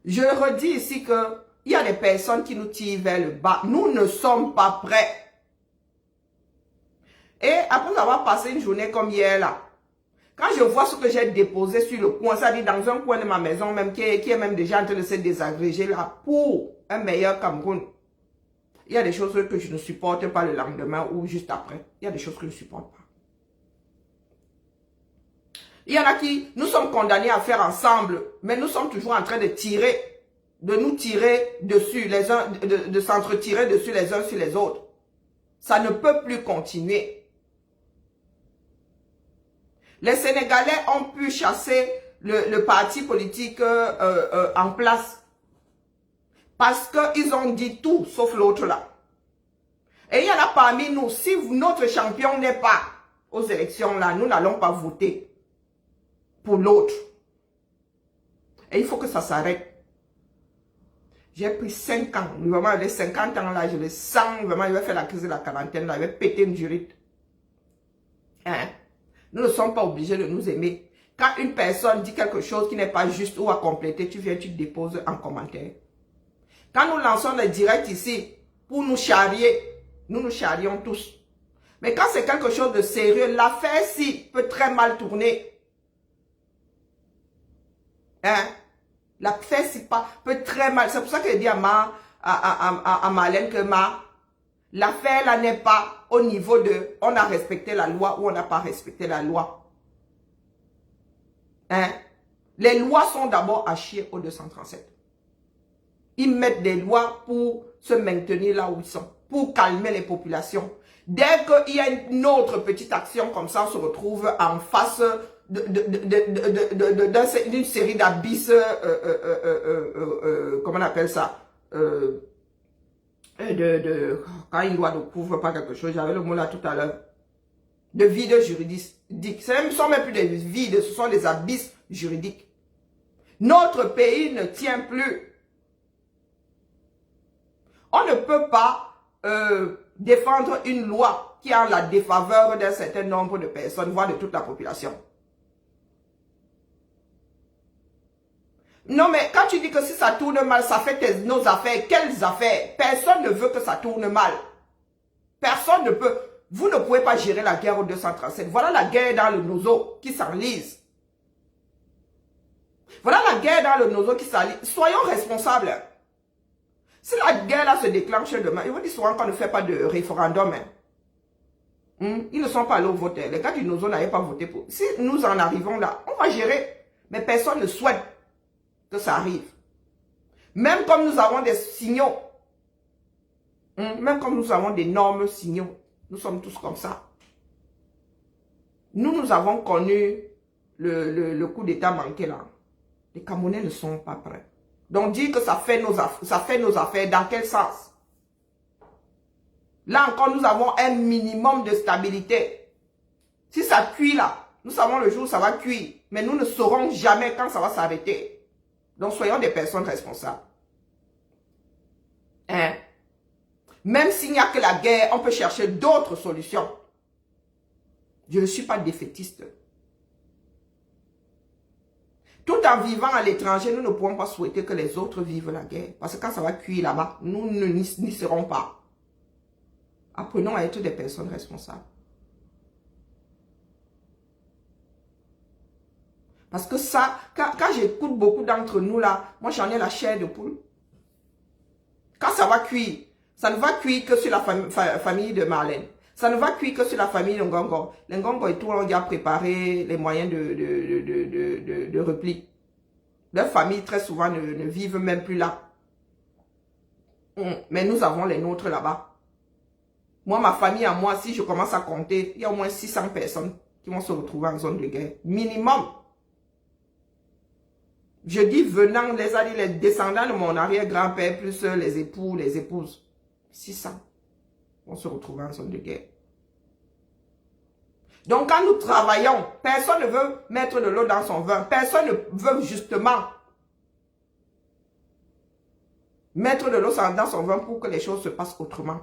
Je redis ici que il y a des personnes qui nous tirent vers le bas. Nous ne sommes pas prêts. Et après avoir passé une journée comme hier là, quand je vois ce que j'ai déposé sur le coin, ça dit dans un coin de ma maison même, qui est même déjà en train de se désagréger là, pour un meilleur Cameroun. Il y a des choses que je ne supporte pas le lendemain ou juste après. Il y a des choses que je ne supporte pas. Il y en a qui, nous sommes condamnés à faire ensemble, mais nous sommes toujours en train de nous tirer dessus, les uns, de s'entretirer dessus les uns sur les autres. Ça ne peut plus continuer. Les Sénégalais ont pu chasser le parti politique en place. Parce qu'ils ont dit tout, sauf l'autre là. Et il y en a parmi nous, si notre champion n'est pas aux élections là, nous n'allons pas voter pour l'autre. Et il faut que ça s'arrête. J'ai pris 5 ans. Vraiment, les 50 ans là, je le sens. Vraiment, il va faire la crise de la quarantaine là. Il va péter une jurite. Hein? Nous ne sommes pas obligés de nous aimer. Quand une personne dit quelque chose qui n'est pas juste ou à compléter, tu viens, tu déposes en commentaire. Quand nous lançons les directs ici, pour nous charrier, nous nous charrions tous. Mais quand c'est quelque chose de sérieux, l'affaire-ci peut très mal tourner. Hein? L'affaire-ci peut très mal. C'est pour ça que je dis à Marlène que l'affaire là n'est pas au niveau de on a respecté la loi ou on n'a pas respecté la loi. Hein? Les lois sont d'abord à chier au 237. Ils mettent des lois pour se maintenir là où ils sont, pour calmer les populations. Dès qu'il y a une autre petite action comme ça, on se retrouve en face d'une série d'abysses, comment on appelle ça, quand une loi ne couvre pas quelque chose, j'avais le mot là tout à l'heure, de vide juridique. Ce ne sont même plus des vides, ce sont des abysses juridiques. Notre pays ne tient plus. On ne peut pas défendre une loi qui a la défaveur d'un certain nombre de personnes, voire de toute la population. Non, mais quand tu dis que si ça tourne mal, ça fait nos affaires. Quelles affaires? Personne ne veut que ça tourne mal. Personne ne peut. Vous ne pouvez pas gérer la guerre au 237. Voilà la guerre dans le nozo qui s'enlise. Voilà la guerre dans le nozo qui s'enlise. Soyons responsables. Si la guerre là se déclenche demain, ils vont dire souvent qu'on ne fait pas de référendum. Ils ne sont pas allés au vote. Les gars du nozo n'avaient pas voté pour. Si nous en arrivons là, on va gérer. Mais personne ne souhaite que ça arrive. Même comme nous avons des signaux, même comme nous avons d'énormes signaux, nous sommes tous comme ça. Nous avons connu le coup d'état manqué là. Les Camerounais ne sont pas prêts. Donc dire que ça fait nos affaires, dans quel sens? Là encore, nous avons un minimum de stabilité. Si ça cuit là, nous savons le jour où ça va cuire, mais nous ne saurons jamais quand ça va s'arrêter. Donc, soyons des personnes responsables. Hein? Même s'il n'y a que la guerre, on peut chercher d'autres solutions. Je ne suis pas défaitiste. Tout en vivant à l'étranger, nous ne pouvons pas souhaiter que les autres vivent la guerre. Parce que quand ça va cuire là-bas, nous n'y serons pas. Apprenons à être des personnes responsables. Parce que ça, quand j'écoute beaucoup d'entre nous là, moi j'en ai la chair de poule. Quand ça va cuire, ça ne va cuire que sur la famille de Marlène. Ça ne va cuire que sur la famille de Ngongo. Les Ngongo et tout, on a préparé les moyens de repli. Leurs familles très souvent ne vivent même plus là. Mais nous avons les nôtres là-bas. Moi, ma famille à moi, si je commence à compter, il y a au moins 600 personnes qui vont se retrouver en zone de guerre. Minimum. Je dis venant, les descendants de mon arrière-grand-père, plus les époux, les épouses. 600 vont se retrouver en zone de guerre. Donc quand nous travaillons, personne ne veut mettre de l'eau dans son vin. Personne ne veut justement mettre de l'eau dans son vin pour que les choses se passent autrement.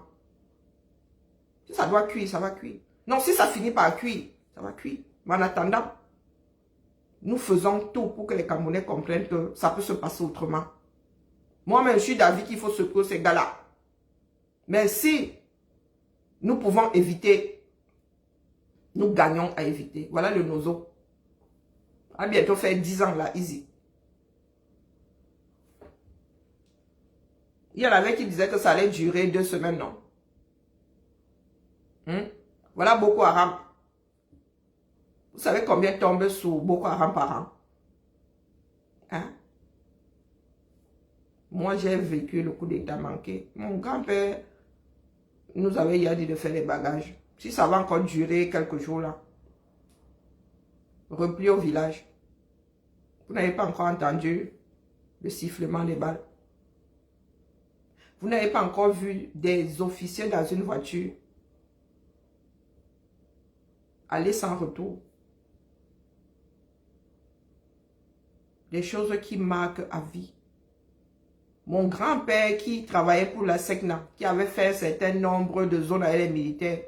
Si ça doit cuire, ça va cuire. Non, si ça finit par cuire, ça va cuire. Mais en attendant, nous faisons tout pour que les Camerounais comprennent que ça peut se passer autrement. Moi-même, je suis d'avis qu'il faut secouer ces gars-là. Mais si nous pouvons éviter, nous gagnons à éviter. Voilà le nozo. À bientôt faire 10 ans là, easy. Il y en avait qui disaient que ça allait durer 2 semaines, non? Voilà Boko Haram. Vous savez combien tombe sous Boko Haram par an? Hein? Moi, j'ai vécu le coup d'état manqué. Mon grand-père nous avait dit de faire les bagages. Si ça va encore durer quelques jours là, repli au village. Vous n'avez pas encore entendu le sifflement des balles. Vous n'avez pas encore vu des officiers dans une voiture aller sans retour. Des choses qui marquent à vie. Mon grand-père qui travaillait pour la SECNA, qui avait fait un certain nombre de zones avec les militaires,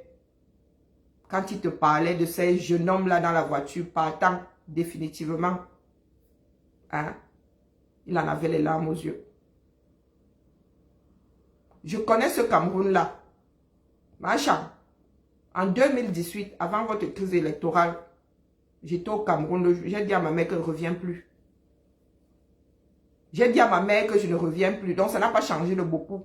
quand il te parlait de ces jeunes hommes-là dans la voiture, partant définitivement, hein, il en avait les larmes aux yeux. Je connais ce Cameroun-là. Machin. En 2018, avant votre crise électorale, j'étais au Cameroun. J'ai dit à ma mère qu'elle ne revient plus. J'ai dit à ma mère que je ne reviens plus. Donc, ça n'a pas changé de beaucoup.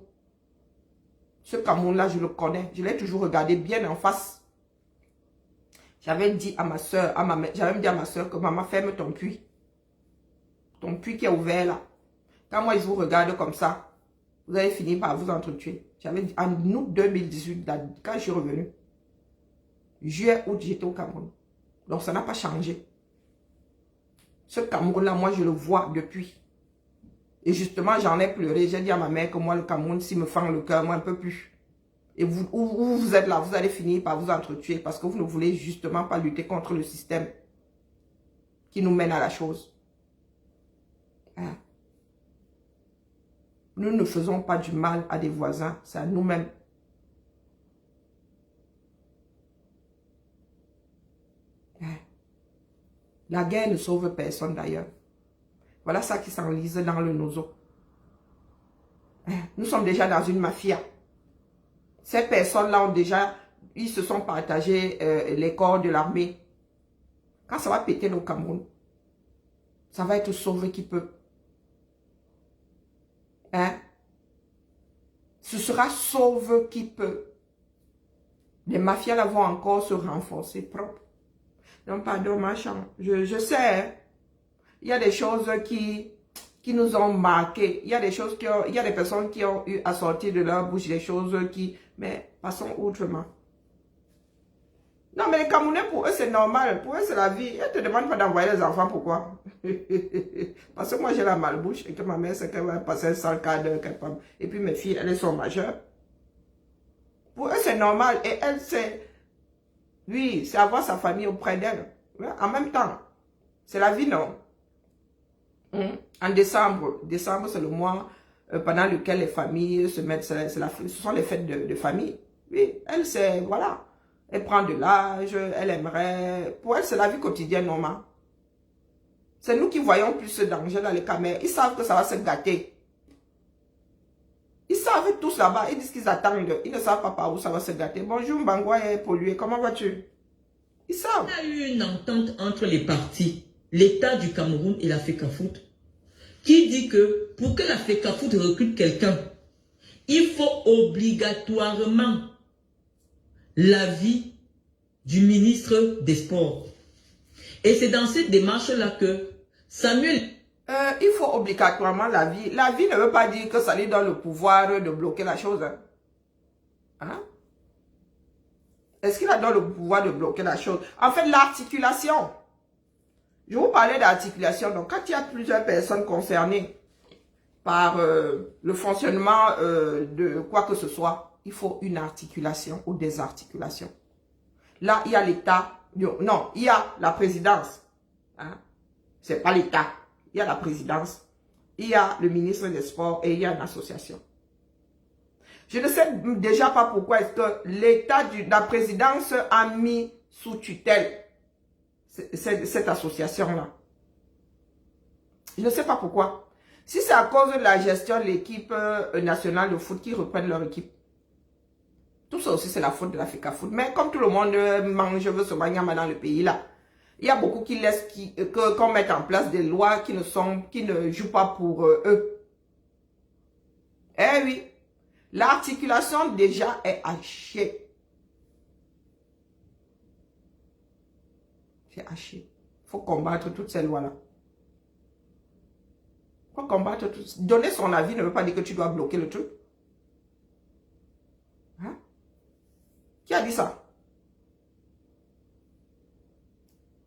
Ce Cameroun-là, je le connais. Je l'ai toujours regardé bien en face. J'avais dit à ma soeur, j'avais dit à ma soeur que maman, ferme ton puits. Ton puits qui est ouvert là. Quand moi, je vous regarde comme ça, vous allez finir par vous entretuer. J'avais dit, en août 2018, quand je suis revenu, juillet, août, j'étais au Cameroun. Donc, ça n'a pas changé. Ce Cameroun-là, moi, je le vois depuis. Et justement, j'en ai pleuré. J'ai dit à ma mère que moi, le Cameroun, s'il me fend le cœur, moi, un peu plus. Et vous, où vous êtes là, vous allez finir par vous entretuer parce que vous ne voulez justement pas lutter contre le système qui nous mène à la chose. Hein? Nous ne faisons pas du mal à des voisins, c'est à nous-mêmes. Hein? La guerre ne sauve personne d'ailleurs. Voilà ça qui s'enlise dans le nozo. Nous sommes déjà dans une mafia. Ces personnes-là ont déjà, ils se sont partagés les corps de l'armée. Quand ça va péter au Cameroun, ça va être sauvé qui peut. Hein? Ce sera sauve qui peut. Les mafias là vont encore se renforcer propre. Non, pardon, machin. Je sais, hein? Il y a des choses qui nous ont marqué. Il y a des choses il y a des personnes qui ont eu à sortir de leur bouche des choses qui... Mais passons autrement. Non, mais les Camerounais, pour eux, c'est normal. Pour eux, c'est la vie. Ils ne te demandent pas d'envoyer les enfants. Pourquoi? Parce que moi, j'ai la malbouche et que ma mère, c'est qu'elle va passer 100 cas de... Et puis mes filles, elles sont majeures. Pour eux, c'est normal. Et elle, c'est... Oui, c'est avoir sa famille auprès d'elle. En même temps, c'est la vie, non? En décembre, c'est le mois pendant lequel les familles se mettent, ce sont les fêtes de famille. Oui, elle, c'est, voilà, elle prend de l'âge, elle aimerait, pour elle, c'est la vie quotidienne normale. C'est nous qui voyons plus ce danger dans les caméras. Ils savent que ça va se gâter. Ils savent tous là-bas, ils disent qu'ils attendent, ils ne savent pas par où ça va se gâter. Bonjour, Mbangwa est pollué, comment vas-tu? Ils savent. Il y a eu une entente entre les partis, l'État du Cameroun et la FECAFOOT, qui dit que pour que la FECAFOOT recrute quelqu'un, il faut obligatoirement l'avis du ministre des Sports. Et c'est dans cette démarche-là que Samuel... il faut obligatoirement l'avis. L'avis ne veut pas dire que ça lui donne le pouvoir de bloquer la chose. Hein? Est-ce qu'il a donné le pouvoir de bloquer la chose? En fait, l'articulation. Je vous parlais d'articulation. Donc, quand il y a plusieurs personnes concernées par le fonctionnement de quoi que ce soit, il faut une articulation ou des articulations. Là, il y a l'État. Non, il y a la présidence. Hein? C'est pas l'État. Il y a la présidence. Il y a le ministre des Sports et il y a une association. Je ne sais déjà pas pourquoi est-ce que l'État de la présidence a mis sous tutelle cette association-là. Je ne sais pas pourquoi. Si c'est à cause de la gestion de l'équipe nationale de foot qui reprennent leur équipe. Tout ça aussi, c'est la faute de la FECAFOOT. Mais comme tout le monde mange, veut se manier dans le pays là, il y a beaucoup qui laissent qu'on mette en place des lois qui ne jouent pas pour eux. Eh oui. L'articulation déjà est hachée. C'est haché. Il faut combattre toutes ces lois-là. Il faut combattre tout. Donner son avis ne veut pas dire que tu dois bloquer le truc. Hein? Qui a dit ça?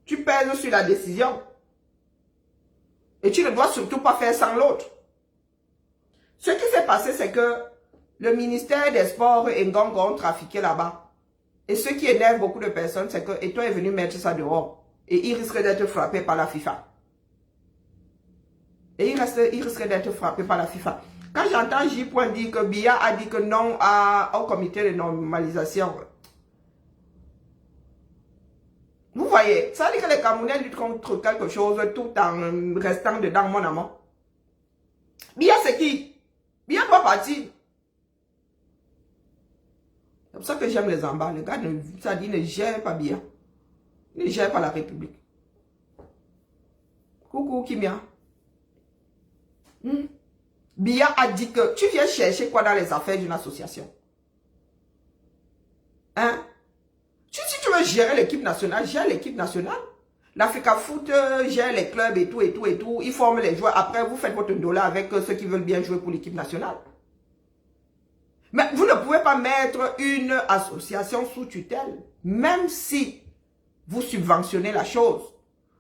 Tu pèses sur la décision. Et tu ne dois surtout pas faire sans l'autre. Ce qui s'est passé, c'est que le ministère des Sports et Ngongo ont trafiqué là-bas. Et ce qui énerve beaucoup de personnes, c'est que Eto'o est venu mettre ça dehors. Et il risque d'être frappé par la FIFA. Et il risque d'être frappé par la FIFA. Quand j'entends J. dire que Biya a dit que non au comité de normalisation, vous voyez, ça dit que les Camerounais luttent contre quelque chose tout en restant dedans, mon amour. Biya, c'est qui? Biya doit partir. C'est pour ça que j'aime les embats. Les gars, ça dit, ne gèrent pas Biya. Ne gèrent pas la République. Coucou, Kimia. Biya a dit que tu viens chercher quoi dans les affaires d'une association? Hein? Si tu veux gérer l'équipe nationale, gère l'équipe nationale. L'Africa Foot gère les clubs et tout, et tout, et tout. Ils forment les joueurs. Après, vous faites votre dollar avec ceux qui veulent bien jouer pour l'équipe nationale. Mais vous ne pouvez pas mettre une association sous tutelle, même si vous subventionnez la chose.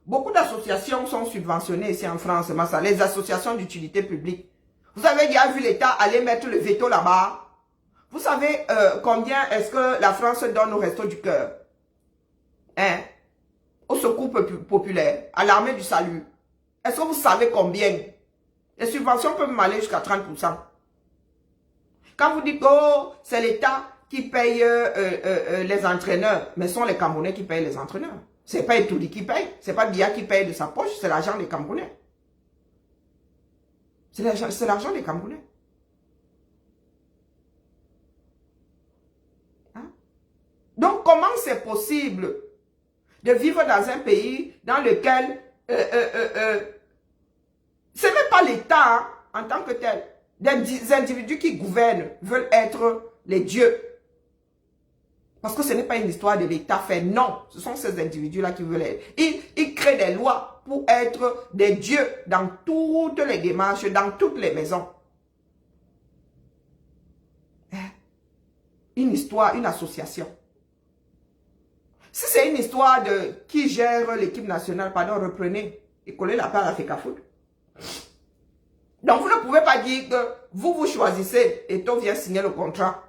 Beaucoup d'associations sont subventionnées ici en France, les associations d'utilité publique. Vous avez déjà vu l'État aller mettre le veto là-bas? Vous savez combien est-ce que la France donne au Resto du Cœur? Hein? Au Secours populaire, à l'Armée du Salut. Est-ce que vous savez combien? Les subventions peuvent aller jusqu'à 30%. Quand vous dites que oh, c'est l'État qui paye les entraîneurs, mais ce sont les Camerounais qui payent les entraîneurs. Ce n'est pas Etoudi qui paye, ce n'est pas Biya qui paye de sa poche, c'est l'argent des Camerounais. C'est l'argent des Camerounais. Hein? Donc, comment c'est possible de vivre dans un pays dans lequel ce n'est même pas l'État hein, en tant que tel. Des individus qui gouvernent veulent être les dieux. Parce que ce n'est pas une histoire de l'État fait. Non, ce sont ces individus-là qui veulent être. Ils créent des lois pour être des dieux dans toutes les démarches, dans toutes les maisons. Une histoire, une association. Si c'est une histoire de qui gère l'équipe nationale, pardon, reprenez et collez la part à Africa Foot. Donc vous ne pouvez pas dire que vous choisissez et toi vient signer le contrat.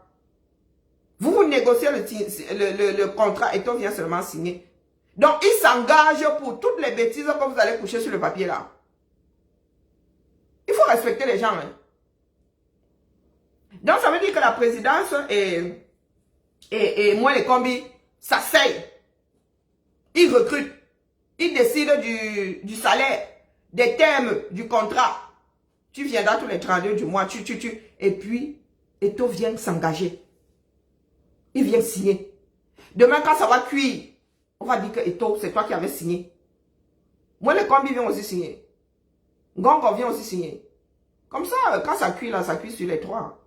Vous négociez le contrat et toi vient seulement signer. Donc il s'engage pour toutes les bêtises que vous allez coucher sur le papier là. Il faut respecter les gens. Hein. Donc ça veut dire que la présidence et moi les combis, ça s'aille. Ils recrutent. Ils décident du salaire, des termes du contrat. Tu viendras tous les 32 du mois, et puis, Eto vient s'engager. Il vient signer. Demain, quand ça va cuire, on va dire que Eto, c'est toi qui avais signé. Moi, les combis viennent aussi signer. Ngongo vient aussi signer. Comme ça, quand ça cuit là, ça cuit sur les trois.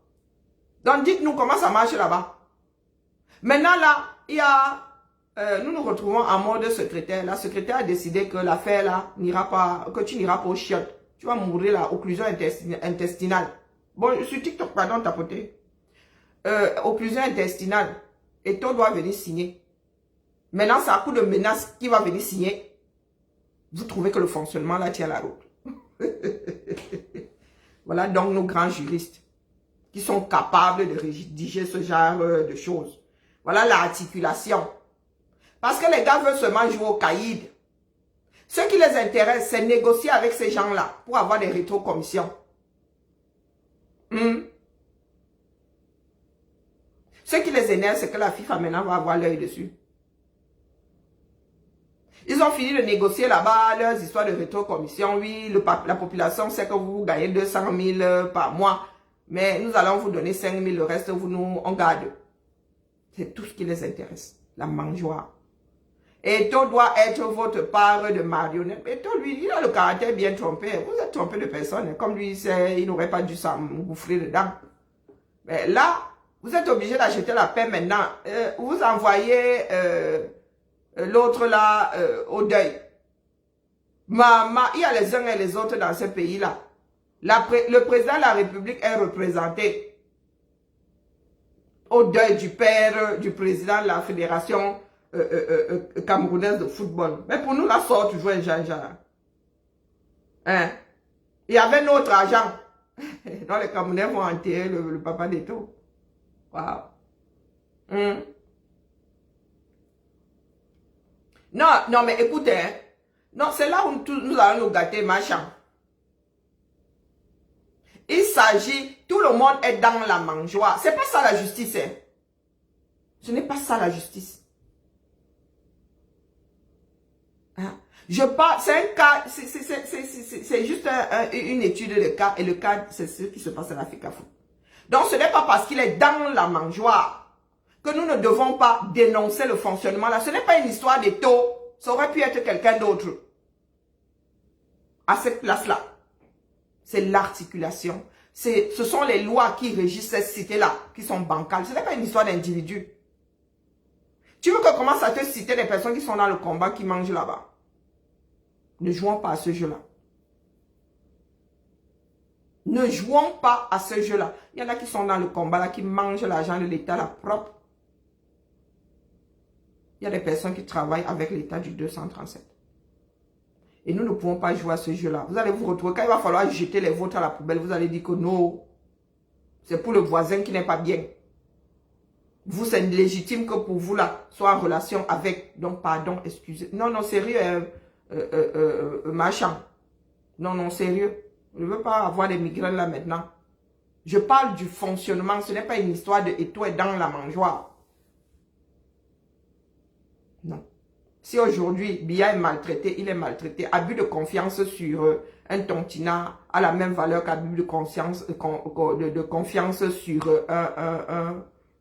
Donc, dites-nous comment ça marche là-bas. Maintenant, là, il y a... nous nous retrouvons en mode secrétaire. La secrétaire a décidé que l'affaire là n'ira pas, que tu n'iras pas au chiottes. Tu vas mourir là, occlusion intestinale. Bon, sur TikTok, pardon, tapoter. Occlusion intestinale. Et toi doit venir signer. Maintenant, c'est à coup de menace qui va venir signer. Vous trouvez que le fonctionnement là tient la route. Voilà donc nos grands juristes qui sont capables de rédiger ce genre de choses. Voilà l'articulation. Parce que les gars veulent seulement jouer au caïd. Ce qui les intéresse, c'est négocier avec ces gens-là pour avoir des rétrocommissions. Ce qui les énerve, c'est que la FIFA maintenant va avoir l'œil dessus. Ils ont fini de négocier là-bas leurs histoires de rétrocommission. Oui, la population sait que vous gagnez 200 000 par mois. Mais nous allons vous donner 5 000, le reste, on garde. C'est tout ce qui les intéresse. La mangeoire. Et Eto doit être votre part de marionnette. Eto, lui, il a le caractère bien trompé. Vous êtes trompé de personne. Comme lui, il n'aurait pas dû s'engouffrer dedans. Mais là, vous êtes obligé d'acheter la paix maintenant. Vous envoyez l'autre là au deuil. Maman, il y a les uns et les autres dans ce pays-là. Le président de la République est représenté au deuil du père du président de la Fédération camerounaise de football. Mais pour nous, la sort toujours un Jean-Jean. Hein? Il y avait notre argent. Donc les Camerounais vont enterrer le papa d'Eto. Waouh. Non, mais écoutez, hein. Non, c'est là où nous allons nous gâter, machin. Il s'agit, tout le monde est dans la mangeoire. C'est pas ça la justice. Hein. Ce n'est pas ça la justice. Hein? Je parle, c'est un cas, c'est juste une étude de cas. Et le cas, c'est ce qui se passe à la FECAFOOT. Donc ce n'est pas parce qu'il est dans la mangeoire que nous ne devons pas dénoncer le fonctionnement là. Ce n'est pas une histoire de taux. Ça aurait pu être quelqu'un d'autre. À cette place-là. C'est l'articulation. Ce sont les lois qui régissent cette cité-là, qui sont bancales. Ce n'est pas une histoire d'individu. Tu veux que commence à te citer des personnes qui sont dans le combat, qui mangent là-bas? Ne jouons pas à ce jeu-là. Ne jouons pas à ce jeu-là. Il y en a qui sont dans le combat, là, qui mangent l'argent de l'État, la propre. Il y a des personnes qui travaillent avec l'État du 237. Et nous ne pouvons pas jouer à ce jeu-là. Vous allez vous retrouver, quand il va falloir jeter les vôtres à la poubelle, vous allez dire que non, c'est pour le voisin qui n'est pas bien. Vous, c'est légitime que pour vous, là, soit en relation avec, donc pardon, excusez. Non, non, sérieux, machin. Non, non, sérieux. Je ne veux pas avoir des migraines là maintenant. Je parle du fonctionnement, ce n'est pas une histoire de et toi dans la mangeoire. Non. Si aujourd'hui, Biya est maltraité, il est maltraité. Abus de confiance sur un tontina a la même valeur qu'abus de confiance sur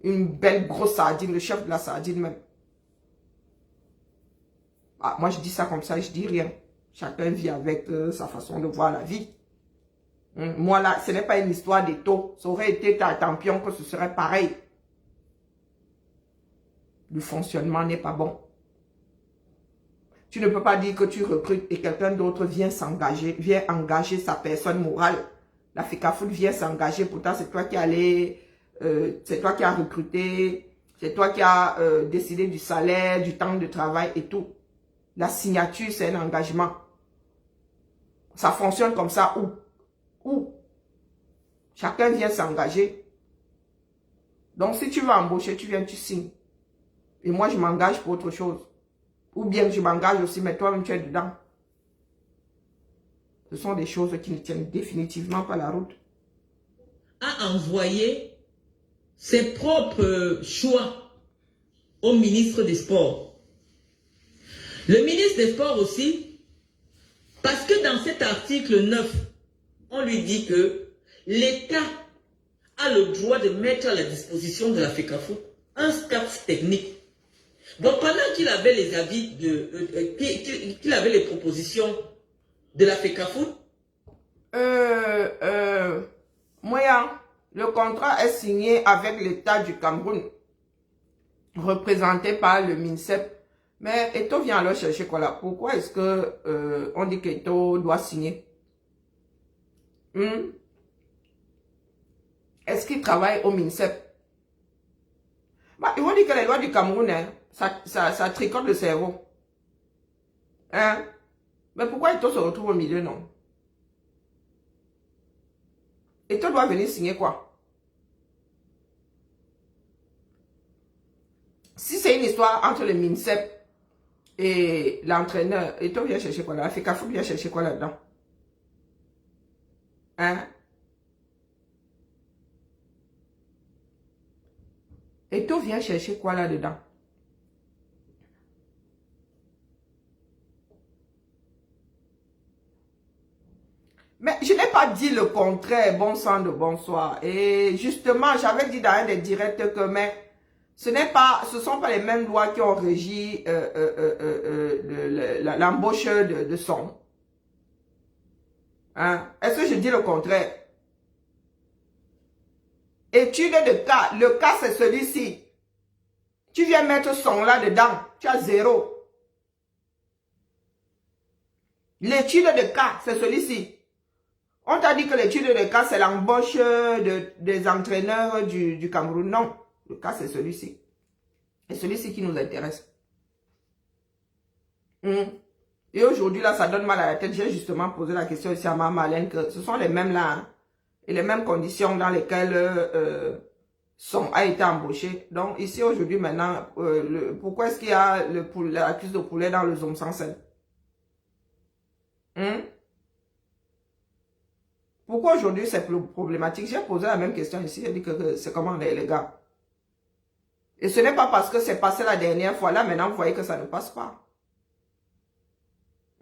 une belle grosse sardine, le chef de la sardine même. Ah, moi, je dis ça comme ça, je dis rien. Chacun vit avec sa façon de voir la vie. Moi, là, ce n'est pas une histoire de taux. Ça aurait été tant pis que ce serait pareil. Le fonctionnement n'est pas bon. Tu ne peux pas dire que tu recrutes et quelqu'un d'autre vient s'engager, vient engager sa personne morale. La FECAFOOT vient s'engager, pourtant c'est toi qui c'est toi qui as recruté, c'est toi qui as décidé du salaire, du temps de travail et tout. La signature, c'est un engagement. Ça fonctionne comme ça où chacun vient s'engager. Donc si tu veux embaucher, tu viens, tu signes. Et moi, je m'engage pour autre chose. Ou bien je m'engage aussi, mais toi-même tu es dedans. Ce sont des choses qui ne tiennent définitivement pas la route. A envoyé ses propres choix au ministre des Sports. Le ministre des Sports aussi, parce que dans cet article 9, on lui dit que l'État a le droit de mettre à la disposition de la FECAFOOT un staff technique. Donc pendant qu'il avait les avis qu'il avait les propositions de la FECAFOOT, Moyen, le contrat est signé avec l'État du Cameroun, représenté par le MINSEP. Mais Eto vient alors chercher quoi là? Pourquoi est-ce que on dit qu'Eto doit signer? Est-ce qu'il travaille au MINSEP? Bah, ils vont dire que les lois du Cameroun, hein, ça tricote le cerveau. Hein? Mais pourquoi Eto se retrouve au milieu, non? Eto doit venir signer quoi? Si c'est une histoire entre le MINSEP et l'entraîneur, Eto vient chercher quoi là? La FECAFOOT vient chercher quoi là-dedans? Hein? Eto vient chercher quoi là-dedans? Mais je n'ai pas dit le contraire, bon sang de bonsoir. Et justement, j'avais dit dans un des directs que mais ce sont pas les mêmes lois qui ont régi l'embauche de son. Hein? Est-ce que je dis le contraire? Étude de cas. Le cas, c'est celui-ci. Tu viens mettre son là-dedans. Tu as 0. L'étude de cas, c'est celui-ci. On t'a dit que l'étude de cas, c'est l'embauche des entraîneurs du Cameroun. Non. Le cas, c'est celui-ci. Et celui-ci qui nous intéresse. Et aujourd'hui, là, ça donne mal à la tête. J'ai justement posé la question ici à ma Malène que ce sont les mêmes là. Hein, et les mêmes conditions dans lesquelles Son a été embauché. Donc ici aujourd'hui maintenant, pourquoi est-ce qu'il y a la cuisse de poulet dans le Zom sans sel? Pourquoi aujourd'hui c'est problématique? J'ai posé la même question ici, j'ai dit que c'est comment les gars. Et ce n'est pas parce que c'est passé la dernière fois, là maintenant vous voyez que ça ne passe pas.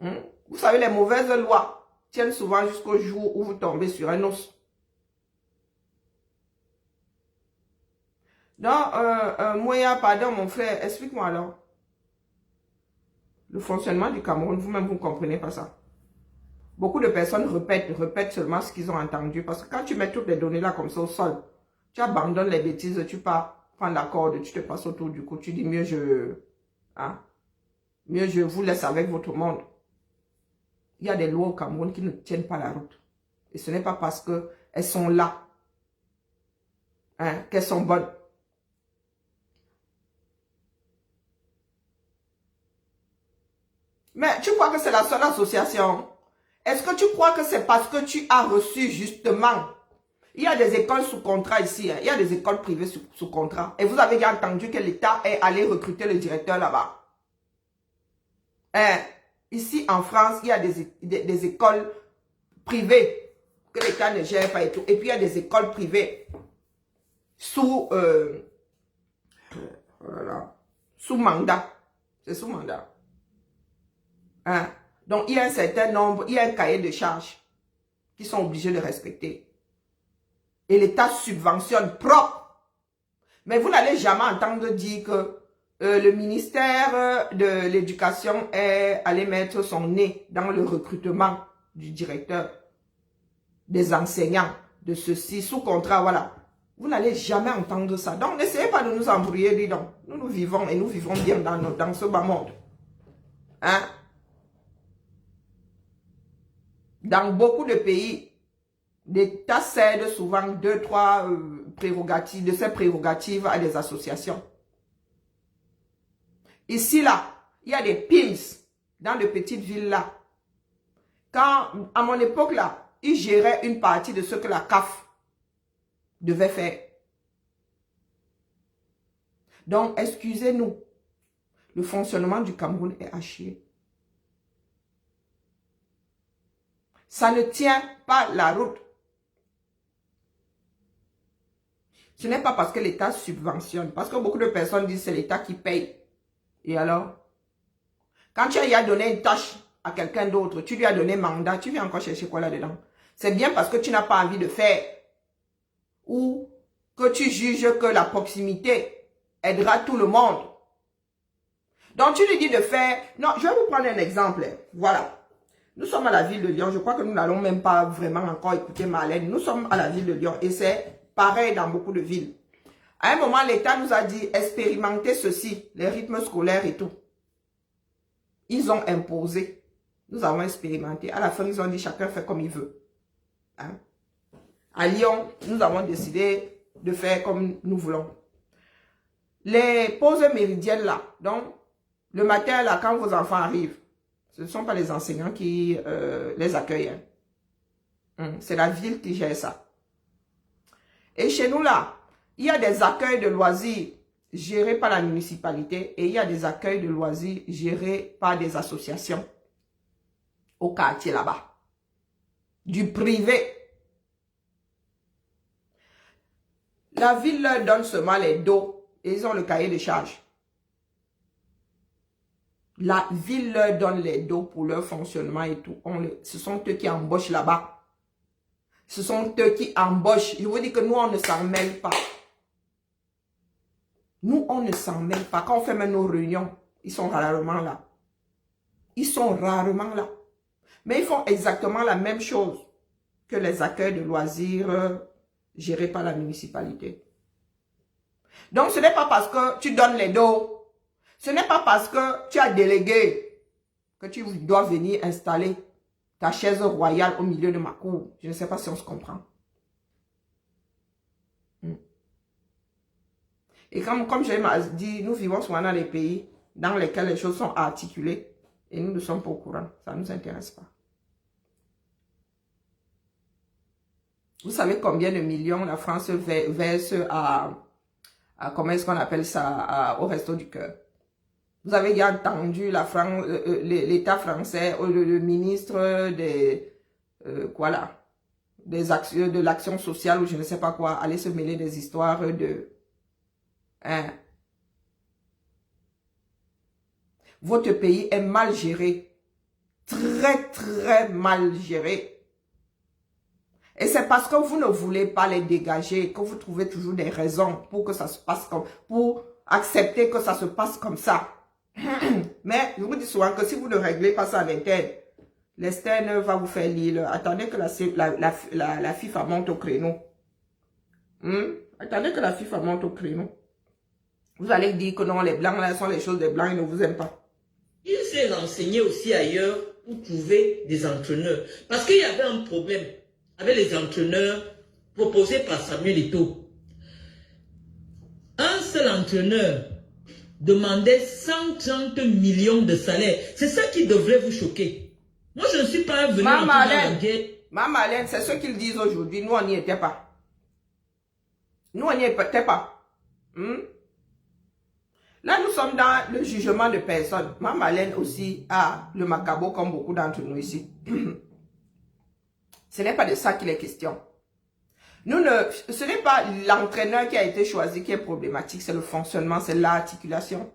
Vous savez, les mauvaises lois tiennent souvent jusqu'au jour où vous tombez sur un os. Donc, Moya, pardon mon frère, explique-moi alors. Le fonctionnement du Cameroun, vous-même vous ne comprenez pas ça. Beaucoup de personnes répètent seulement ce qu'ils ont entendu. Parce que quand tu mets toutes les données là comme ça au sol, tu abandonnes les bêtises, tu pars prendre la corde, tu te passes autour du cou, tu dis mieux je vous laisse avec votre monde. Il y a des lois au Cameroun qui ne tiennent pas la route. Et ce n'est pas parce qu'elles sont là qu'elles sont bonnes. Mais tu crois que c'est la seule association? Est-ce que tu crois que c'est parce que tu as reçu justement? Il y a des écoles sous contrat ici. Il y a des écoles privées sous contrat. Et vous avez déjà entendu que l'État est allé recruter le directeur là-bas. Ici en France, il y a des écoles privées que l'État ne gère pas et tout. Et puis il y a des écoles privées sous mandat. C'est sous mandat. Donc, il y a un certain nombre, il y a un cahier de charges qui sont obligés de respecter. Et l'État subventionne propre. Mais vous n'allez jamais entendre dire que le ministère de l'Éducation est allé mettre son nez dans le recrutement du directeur, des enseignants, de ceci, sous contrat, voilà. Vous n'allez jamais entendre ça. Donc, n'essayez pas de nous embrouiller, dis donc. Nous vivons et nous vivons bien dans ce bas monde. Dans beaucoup de pays, l'État cède souvent 2-3 prérogatives, de ces prérogatives à des associations. Ici, là, il y a des pins dans de petites villes là. Quand, à mon époque là, ils géraient une partie de ce que la CAF devait faire. Donc, excusez-nous, le fonctionnement du Cameroun est à chier. Ça ne tient pas la route. Ce n'est pas parce que l'État subventionne. Parce que beaucoup de personnes disent que c'est l'État qui paye. Et alors? Quand tu as donné une tâche à quelqu'un d'autre, tu lui as donné mandat, tu viens encore chercher quoi là-dedans? C'est bien parce que tu n'as pas envie de faire. Ou que tu juges que la proximité aidera tout le monde. Donc tu lui dis de faire... Non, je vais vous prendre un exemple. Voilà. Nous sommes à la ville de Lyon. Je crois que nous n'allons même pas vraiment encore écouter Marlène. Nous sommes à la ville de Lyon et c'est pareil dans beaucoup de villes. À un moment, l'État nous a dit expérimenter ceci, les rythmes scolaires et tout. Ils ont imposé. Nous avons expérimenté. À la fin, ils ont dit chacun fait comme il veut. À Lyon, nous avons décidé de faire comme nous voulons. Les pauses méridiennes là, donc le matin là, quand vos enfants arrivent, ce ne sont pas les enseignants qui les accueillent. C'est la ville qui gère ça. Et chez nous là, il y a des accueils de loisirs gérés par la municipalité et il y a des accueils de loisirs gérés par des associations au quartier là-bas. Du privé. La ville leur donne seulement les dos et ils ont le cahier de charges. La ville leur donne les dos pour leur fonctionnement et tout. Ce sont eux qui embauchent là-bas. Ce sont eux qui embauchent. Je vous dis que nous, on ne s'en mêle pas. Nous, on ne s'en mêle pas. Quand on fait même nos réunions, ils sont rarement là. Ils sont rarement là. Mais ils font exactement la même chose que les accueils de loisirs gérés par la municipalité. Donc, ce n'est pas parce que tu donnes les dos. Ce n'est pas parce que tu as délégué que tu dois venir installer ta chaise royale au milieu de ma cour. Je ne sais pas si on se comprend. Et comme je l'ai dit, nous vivons souvent dans les pays dans lesquels les choses sont articulées et nous ne sommes pas au courant. Ça ne nous intéresse pas. Vous savez combien de millions la France verse à comment est-ce qu'on appelle ça, au Resto du Cœur? Vous avez déjà entendu l'État français, le ministre des... quoi là? de l'action sociale ou je ne sais pas quoi, aller se mêler des histoires de... Hein. Votre pays est mal géré. Très, très mal géré. Et c'est parce que vous ne voulez pas les dégager que vous trouvez toujours des raisons pour que ça se passe comme... Pour accepter que ça se passe comme ça. Mais je vous dis souvent que si vous ne réglez pas ça en interne, l'externe va vous faire lire. Attendez que la FIFA monte au créneau. Attendez que la FIFA monte au créneau. Vous allez dire que non, les blancs, là, sont les choses des blancs, ils ne vous aiment pas. Il s'est renseigné aussi ailleurs pour trouver des entraîneurs. Parce qu'il y avait un problème avec les entraîneurs proposés par Samuel Eto'o. Un seul entraîneur demandait 130 millions de salaire. C'est ça qui devrait vous choquer. Moi, je ne suis pas venu en la guerre. Maman, c'est ce qu'ils disent aujourd'hui. Nous, on n'y était pas. Nous, on n'y était pas. Là, nous sommes dans le jugement de personnes. Maman aussi a le macabre comme beaucoup d'entre nous ici. Ce n'est pas de ça qu'il est question. Ce n'est pas l'entraîneur qui a été choisi qui est problématique, c'est le fonctionnement, c'est l'articulation.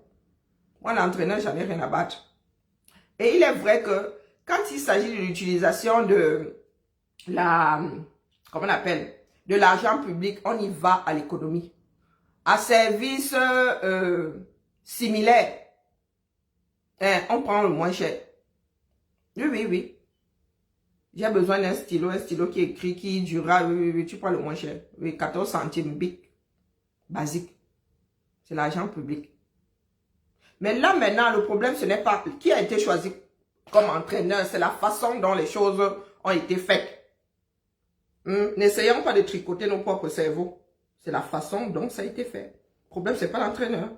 Moi, l'entraîneur, j'en ai rien à battre. Et il est vrai que quand il s'agit de l'utilisation de comment on appelle, de l'argent public, on y va à l'économie. À service similaire, on prend le moins cher. Oui. J'ai besoin d'un stylo qui écrit, qui durera, oui, tu prends le moins cher. Oui, 14 centimes, bic, basique. C'est l'argent public. Mais là, maintenant, le problème, ce n'est pas qui a été choisi comme entraîneur, c'est la façon dont les choses ont été faites. N'essayons pas de tricoter nos propres cerveaux. C'est la façon dont ça a été fait. Le problème, ce n'est pas l'entraîneur.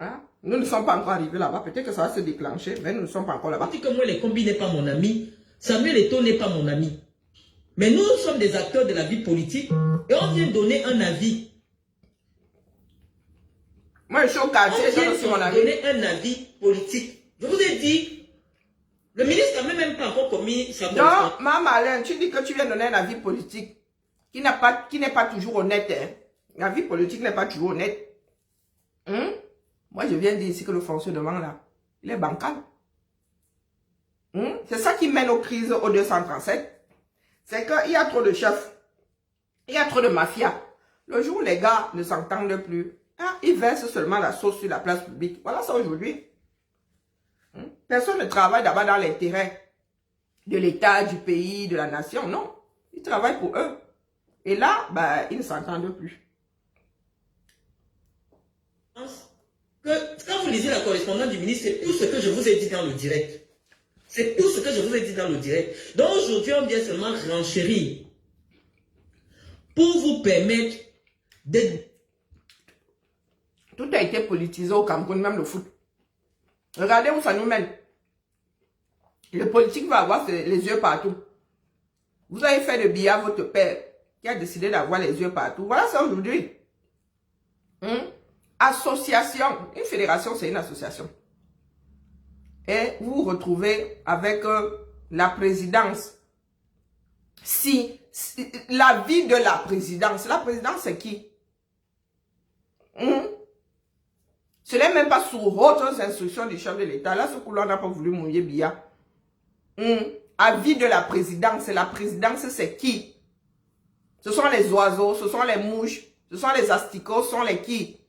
Hein? Nous ne sommes pas encore arrivés là-bas. Peut-être que ça va se déclencher, mais nous ne sommes pas encore là-bas. On dit que moi, les combis n'est pas mon ami. Samuel Eto'o n'est pas mon ami. Mais nous sommes des acteurs de la vie politique et on vient donner un avis. Moi, je suis au quartier, je donne aussi mon avis. Donner un avis politique. Je vous ai dit, le ministre n'a même pas encore commis sa Non, Maman Alain, tu dis que tu viens donner un avis politique qui n'est pas toujours honnête. Hein. L'avis politique n'est pas toujours honnête. Moi, je viens dire ici que le fonctionnement là, il est bancal. C'est ça qui mène aux crises au 237. C'est qu'il y a trop de chefs. Il y a trop de mafia. Le jour où les gars ne s'entendent plus, ils versent seulement la sauce sur la place publique. Voilà ça aujourd'hui. Personne ne travaille d'abord dans l'intérêt de l'État, du pays, de la nation. Non. Ils travaillent pour eux. Et là, ils ne s'entendent plus. Quand vous lisez la correspondance du ministre, c'est tout ce que je vous ai dit dans le direct. C'est tout ce que je vous ai dit dans le direct. Donc aujourd'hui, on vient seulement renchérir pour vous permettre de... Tout a été politisé au Cameroun, même le foot. Regardez où ça nous mène. Le politique va avoir les yeux partout. Vous avez fait de billard votre père qui a décidé d'avoir les yeux partout. Voilà ça aujourd'hui. Association. Une fédération, c'est une association. Et vous vous retrouvez avec la présidence. Si la vie de la présidence c'est qui? Ce n'est même pas sous autres instructions du chef de l'État. Là, ce coup-là, on n'a pas voulu mouiller Bia. Avis de la présidence c'est qui? Ce sont les oiseaux, ce sont les mouches, ce sont les asticots, ce sont les qui?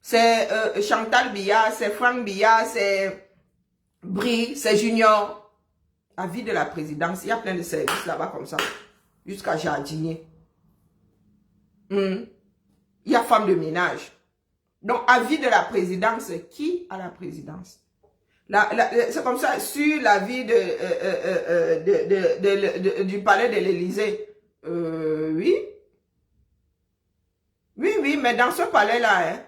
C'est Chantal Bia, c'est Franck Bia, c'est Brie, c'est Junior. Avis de la présidence, il y a plein de services là-bas comme ça. Jusqu'à jardinier. Il y a femme de ménage. Donc, avis de la présidence, qui a la présidence? C'est comme ça, sur l'avis du palais de l'Élysée. Oui. Oui, mais dans ce palais-là,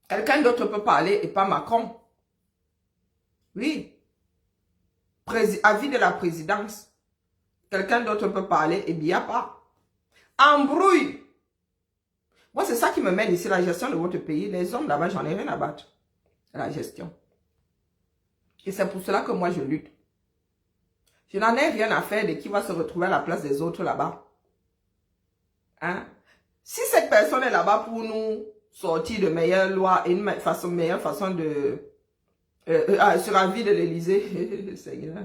quelqu'un d'autre peut parler et pas Macron. Oui. Avis de la présidence. Quelqu'un d'autre peut parler et bien pas. Embrouille. Moi, c'est ça qui me mène ici, la gestion de votre pays. Les hommes là-bas, j'en ai rien à battre. C'est la gestion. Et c'est pour cela que moi, je lutte. Je n'en ai rien à faire de qui va se retrouver à la place des autres là-bas. Hein? Si cette personne est là-bas pour nous sortir de meilleures lois et une meilleure façon de... sur la vie de l'Élysée, Seigneur.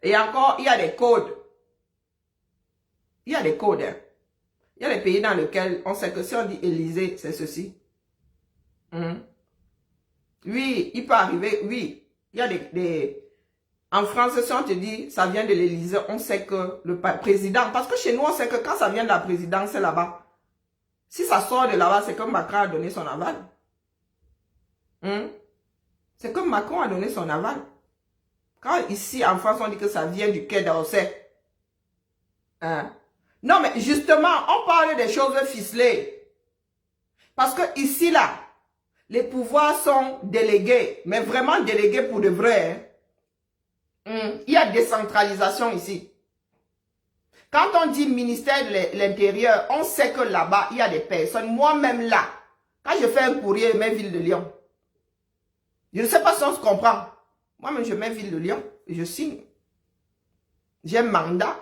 Et encore, il y a des codes. Il y a des codes. Hein. Il y a des pays dans lesquels on sait que si on dit Élysée, c'est ceci. Oui, il peut arriver, oui. Il y a des... En France, si on te dit, ça vient de l'Élysée, on sait que le président... Parce que chez nous, on sait que quand ça vient de la présidence, c'est là-bas. Si ça sort de là-bas, c'est comme Macron a donné son aval. C'est comme Macron a donné son aval. Quand ici, en France, on dit que ça vient du Quai d'Orsay. Non, mais justement, on parle des choses ficelées. Parce que ici, là, les pouvoirs sont délégués. Mais vraiment délégués pour de vrai. Il y a décentralisation ici. Quand on dit ministère de l'Intérieur, on sait que là-bas, il y a des personnes. Moi-même là, quand je fais un courrier, je mets Ville de Lyon. Je ne sais pas si on se comprend. Moi-même, je mets Ville de Lyon et je signe. J'ai un mandat.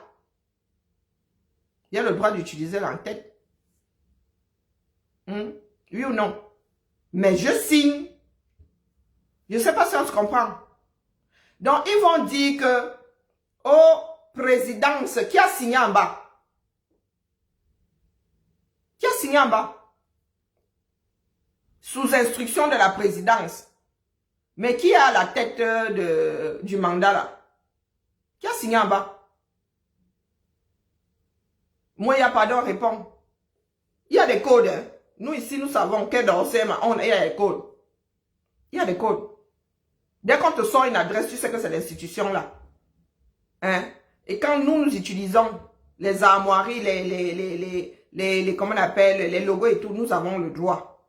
J'ai le droit d'utiliser l'entête. Oui ou non? Mais je signe. Je ne sais pas si on se comprend. Donc, ils vont dire que, oh, présidence, qui a signé en bas? Qui a signé en bas? Sous instruction de la présidence. Mais qui est à la tête du mandat là? Qui a signé en bas? Moi, il n'y a pas de réponse. Il y a des codes. Hein. Nous, ici, nous savons que dans il y a des codes. Il y a des codes. Dès qu'on te sort une adresse, tu sais que c'est l'institution là. Hein? Et quand nous utilisons les armoiries, comment on appelle, les logos et tout, nous avons le droit.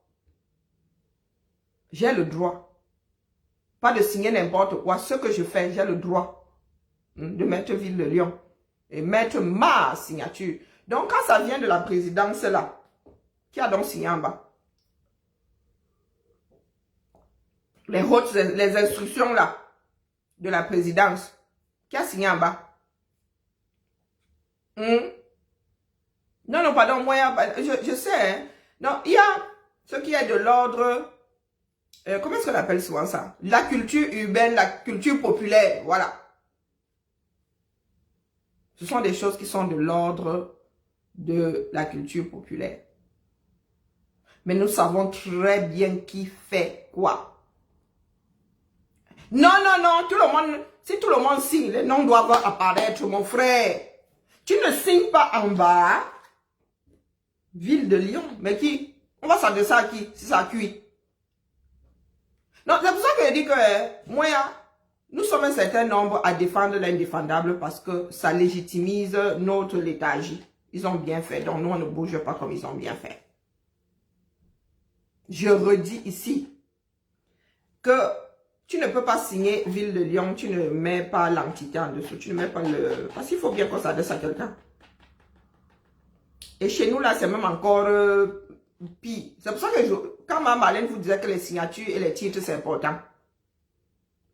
J'ai le droit. Pas de signer n'importe quoi. Ce que je fais, j'ai le droit de mettre Ville de Lyon et mettre ma signature. Donc, quand ça vient de la présidence là, qui a donc signé en bas? Les instructions là, de la présidence, qui a signé en bas? Non, non, pardon, moi, je sais, hein. Non, il y a ce qui est de l'ordre, comment est-ce qu'on appelle souvent ça? La culture urbaine, la culture populaire, voilà. Ce sont des choses qui sont de l'ordre de la culture populaire. Mais nous savons très bien qui fait quoi. Non, non, non, tout le monde, si tout le monde signe, les noms doivent apparaître, mon frère. Tu ne signes pas en bas. Ville de Lyon, mais qui? On va s'adresser à qui si ça cuit? Non, c'est pour ça que je dis que moi, nous sommes un certain nombre à défendre l'indéfendable parce que ça légitimise notre léthargie. Ils ont bien fait, donc nous on ne bouge pas comme ils ont bien fait. Je redis ici que tu ne peux pas signer Ville de Lyon, tu ne mets pas l'entité en dessous, tu ne mets pas le... Parce qu'il faut bien qu'on s'adresse à quelqu'un. Et chez nous, là, c'est même encore pire. C'est pour ça que quand Mme Marlène vous disait que les signatures et les titres, c'est important.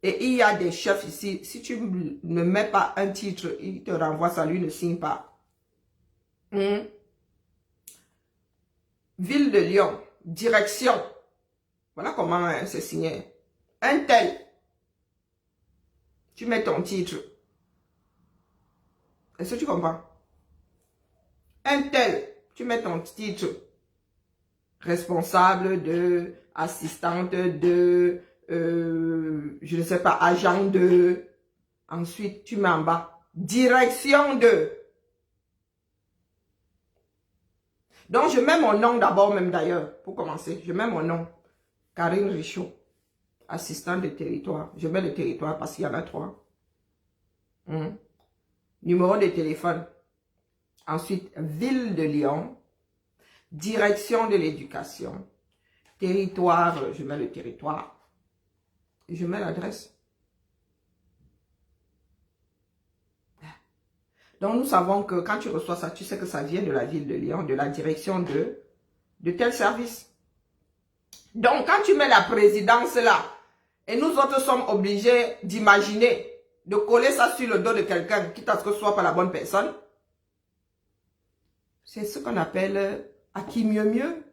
Et il y a des chefs ici, si tu ne mets pas un titre, il te renvoie ça, lui ne signe pas. Ville de Lyon, direction. Voilà comment c'est signé. Un tel. Tu mets ton titre. Est-ce que tu comprends? Un tel. Tu mets ton titre. Responsable de, assistante de, je ne sais pas, agent de. Ensuite, tu mets en bas. Direction de. Donc, je mets mon nom d'abord même d'ailleurs, pour commencer. Je mets mon nom. Karine Richaud. Assistant de territoire. Je mets le territoire parce qu'il y en a 3. Numéro de téléphone. Ensuite, Ville de Lyon. Direction de l'éducation. Territoire, je mets le territoire. Et je mets l'adresse. Donc, nous savons que quand tu reçois ça, tu sais que ça vient de la Ville de Lyon, de la direction de tel service. Donc, quand tu mets la présidence là, et nous autres sommes obligés d'imaginer de coller ça sur le dos de quelqu'un, quitte à ce que ce soit pas la bonne personne, c'est ce qu'on appelle à qui mieux.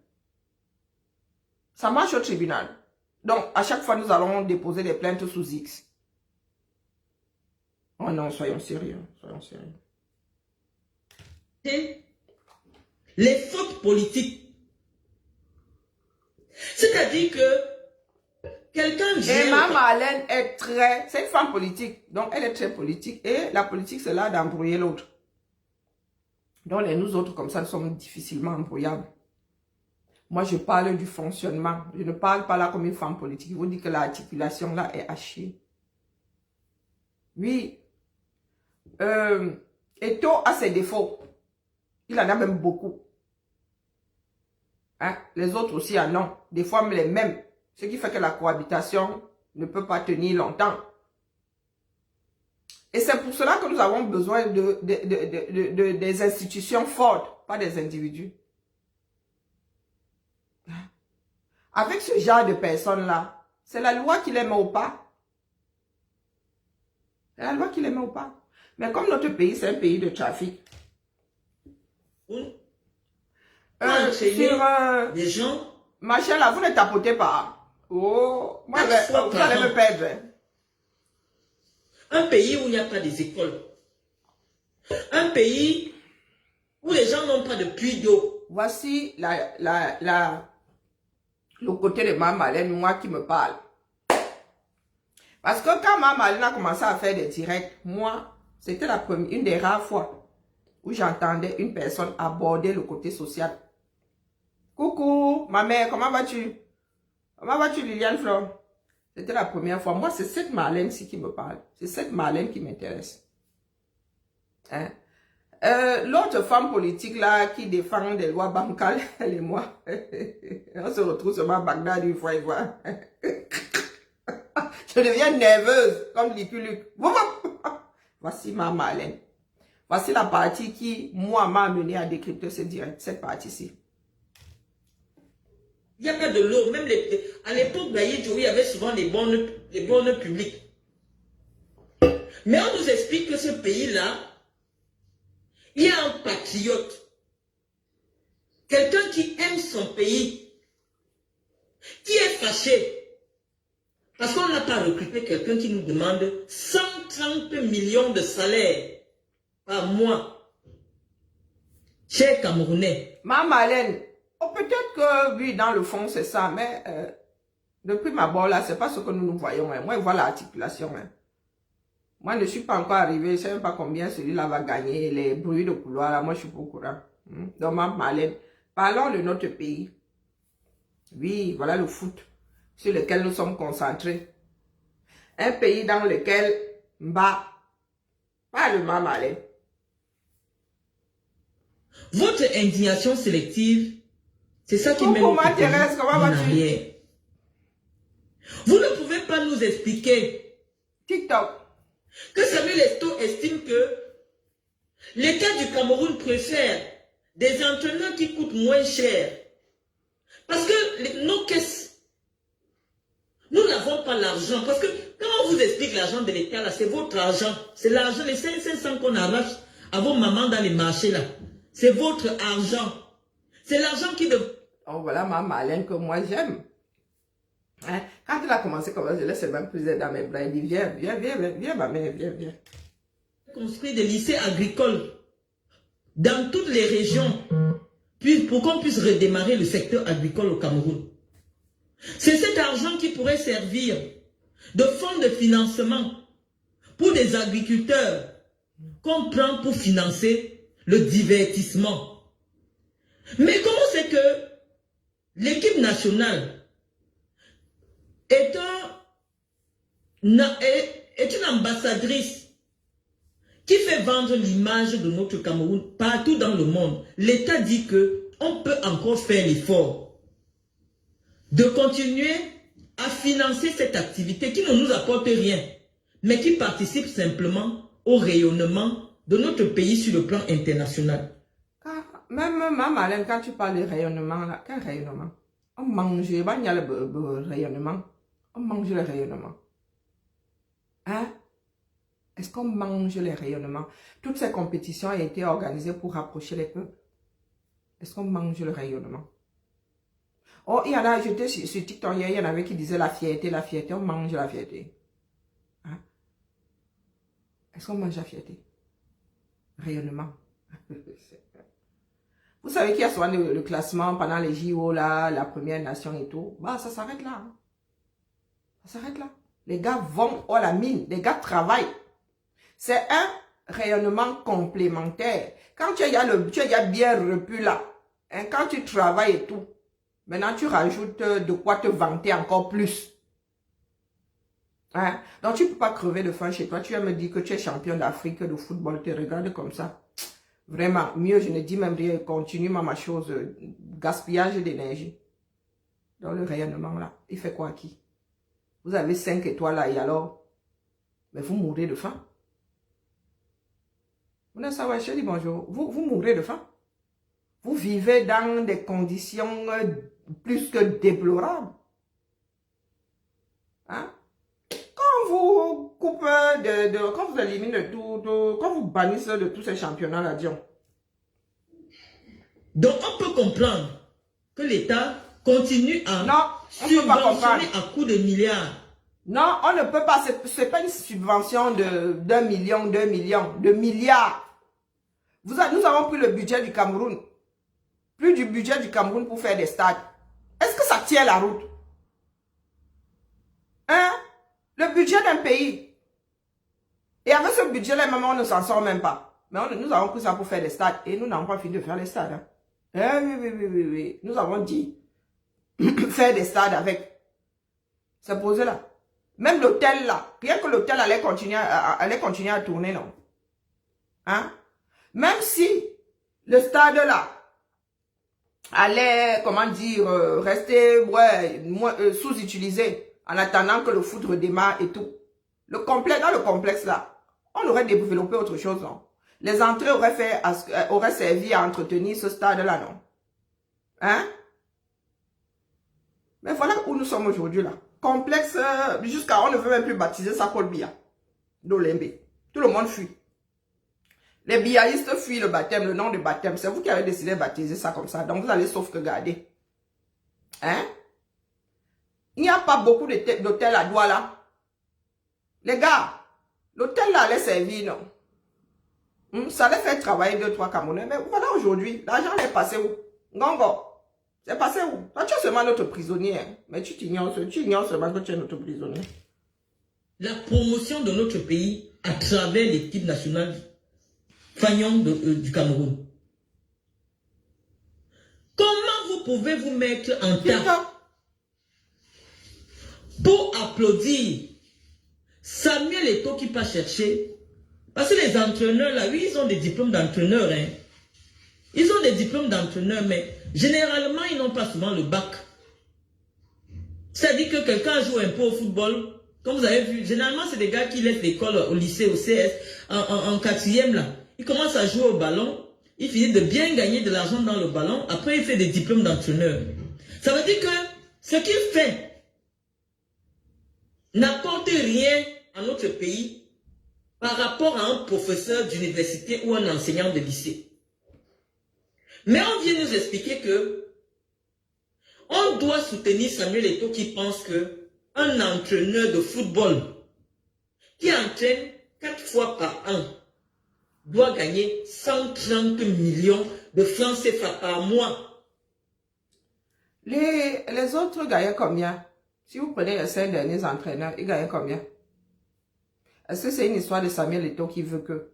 Ça marche au tribunal. Donc, à chaque fois, nous allons déposer des plaintes sous X. Oh non, soyons sérieux. Soyons sérieux. Les fautes politiques. C'est-à-dire que quelqu'un dit... Et Mme Marlène est très... C'est une femme politique. Donc, elle est très politique. Et la politique, c'est là d'embrouiller l'autre. Donc, nous autres, comme ça, nous sommes difficilement embrouillables. Moi, je parle du fonctionnement. Je ne parle pas là comme une femme politique. Je vous dis que l'articulation là est hachée. Oui. Eto a ses défauts. Il en a même beaucoup. Hein? Les autres aussi en ont. Des fois, les mêmes. Ce qui fait que la cohabitation ne peut pas tenir longtemps. Et c'est pour cela que nous avons besoin des institutions fortes, pas des individus. Avec ce genre de personnes-là, c'est la loi qui les met au pas. C'est la loi qui les met au pas. Mais comme notre pays, c'est un pays de trafic. Des gens... Ma chère, là, vous ne tapotez pas. Oh, moi, vous allez me perdre. Un pays où il n'y a pas des écoles. Un pays où les gens n'ont pas de puits d'eau. Voici le côté de Mme Marlène, moi qui me parle. Parce que quand Mme Marlène a commencé à faire des directs, moi, c'était une des rares fois où j'entendais une personne aborder le côté social. Coucou, ma mère, comment vas-tu? Comment vas-tu, Liliane Flore? C'était la première fois. Moi, c'est cette Marlène-ci qui me parle. C'est cette Marlène qui m'intéresse. Hein? L'autre femme politique là qui défend des lois bancales, elle et moi, on se retrouve sur ma Bagdad une fois et voir. Je deviens nerveuse comme Liku. Voici ma Marlène. Voici la partie qui, moi, m'a amené à décrypter ce direct, cette partie-ci. Il n'y a pas de l'eau. Même à l'époque d'Aïdjo, il y avait souvent des bornes publiques. Mais on nous explique que ce pays-là, il y a un patriote. Quelqu'un qui aime son pays. Qui est fâché. Parce qu'on n'a pas recruté quelqu'un qui nous demande 130 millions de salaire par mois. Cher Camerounais. Ma Marlène, oh, peut-être que, oui, dans le fond, c'est ça, mais depuis ma abord, là, c'est pas ce que nous voyons. Hein. Moi, je vois l'articulation. Hein. Moi, je ne suis pas encore arrivé, je ne sais même pas combien celui-là va gagner, les bruits de couloir, là, moi, je suis pas au courant. Donc, ma Marlène, parlons de notre pays. Oui, voilà le foot sur lequel nous sommes concentrés. Un pays dans lequel, pas le ma Marlène. Votre indignation sélective, c'est ça qui mène comment Thérèse, comment vas-tu? Vous ne pouvez pas nous expliquer TikTok que Samuel Eto'o estime que l'État du Cameroun préfère des entraîneurs qui coûtent moins cher. Parce que nos caisses, nous n'avons pas l'argent. Parce que quand on vous explique l'argent de l'État, là, c'est votre argent. C'est l'argent, les 500 qu'on arrache à vos mamans dans les marchés, là. C'est votre argent. C'est l'argent qui... Oh, voilà ma Marlène que moi j'aime. Hein? Quand elle a commencé comme ça, je laisse même plus dans mes bras. Elle dit, viens, ma mère, viens. Construire des lycées agricoles dans toutes les régions pour qu'on puisse redémarrer le secteur agricole au Cameroun. C'est cet argent qui pourrait servir de fonds de financement pour des agriculteurs qu'on prend pour financer le divertissement. Mais comment c'est que l'équipe nationale est une ambassadrice qui fait vendre l'image de notre Cameroun partout dans le monde? L'État dit qu'on peut encore faire l'effort de continuer à financer cette activité qui ne nous apporte rien, mais qui participe simplement au rayonnement de notre pays sur le plan international. Même ma Marlène, quand tu parles de rayonnement, là, quel rayonnement? On mange, il y a le rayonnement. On mange le rayonnement. Hein? Est-ce qu'on mange les rayonnements? Toutes ces compétitions ont été organisées pour rapprocher les peuples. Est-ce qu'on mange le rayonnement? Oh, il y en a, j'étais sur TikTok hier, il y en avait qui disaient la fierté, on mange la fierté. Hein? Est-ce qu'on mange la fierté? Rayonnement. Vous savez qu'il y a souvent le classement pendant les JO, là, la première nation et tout. Bah, ça s'arrête là. Hein. Ça s'arrête là. Les gars vont à la mine, les gars travaillent. C'est un rayonnement complémentaire. Quand tu as bien repu là, hein, quand tu travailles et tout, maintenant tu rajoutes de quoi te vanter encore plus. Hein? Donc tu ne peux pas crever de faim chez toi. Tu vas me dire que tu es champion d'Afrique de football, tu regardes comme ça. Vraiment, mieux, je ne dis même rien, continue ma chose, gaspillage d'énergie. Dans le rayonnement là, il fait quoi à qui? Vous avez 5 étoiles là et alors? Mais vous mourrez de faim. Vous ne savez pas, je dis bonjour, vous mourrez de faim. Vous vivez dans des conditions plus que déplorables. Hein? Quand vous coupez quand vous éliminez de tout, quand vous bannissez de tous ces championnats là, disons. Donc on peut comprendre que l'État continue à subventionner à coups de milliards. Non, on ne peut pas, ce n'est pas une subvention d'1 million, 2 millions, de milliards. Nous avons pris le budget du Cameroun, plus du budget du Cameroun pour faire des stades. Est-ce que ça tient la route? Hein? Le budget d'un pays. Et avec ce budget-là, même on ne s'en sort même pas. Mais nous avons pris ça pour faire des stades. Et nous n'avons pas fini de faire les stades. Hein. Oui. Nous avons dit faire des stades avec. C'est posé là. Même l'hôtel là. Rien que l'hôtel allait continuer à tourner, non? Hein? Même si le stade là allait, comment dire, rester sous-utilisé en attendant que le foot redémarre et tout. Dans le complexe là, on aurait développé autre chose, non? Les entrées auraient servi à entretenir ce stade là, non? Hein? Mais voilà où nous sommes aujourd'hui là. Complexe, jusqu'à on ne veut même plus baptiser ça Paul Biya. D'Olembe. Tout le monde fuit. Les biaïstes fuient le baptême, le nom de baptême. C'est vous qui avez décidé de baptiser ça comme ça. Donc vous allez sauf que garder. Hein? Il n'y a pas beaucoup d'hôtels à Douala. Les gars, l'hôtel là allait servir, non? Ça allait faire travailler 2-3 Camerounais. Mais voilà aujourd'hui, l'argent est passé où? Ngongo, c'est passé où? Toi, tu es seulement notre prisonnier. Hein? Mais tu ignores seulement que tu es notre prisonnier. La promotion de notre pays à travers l'équipe nationale Fagnon du Cameroun. Comment vous pouvez vous mettre en table pour applaudir Samuel Eto'o qui va chercher? Parce que les entraîneurs là, oui, ils ont des diplômes d'entraîneurs. Hein. Ils ont des diplômes d'entraîneurs, mais généralement, ils n'ont pas souvent le bac. C'est-à-dire que quelqu'un joue un peu au football. Comme vous avez vu, généralement, c'est des gars qui laissent l'école au lycée, au CS, en 4e là. Il commence à jouer au ballon, il finit de bien gagner de l'argent dans le ballon, après il fait des diplômes d'entraîneur. Ça veut dire que ce qu'il fait n'apporte rien à notre pays par rapport à un professeur d'université ou un enseignant de lycée. Mais on vient nous expliquer que on doit soutenir Samuel Eto'o qui pense que un entraîneur de football qui entraîne 4 fois par an doit gagner 130 millions de francs CFA par mois. Les autres gagnaient combien? Si vous prenez les 5 derniers entraîneurs, ils gagnaient combien? Est-ce que c'est une histoire de Samuel Eto'o qui veut que?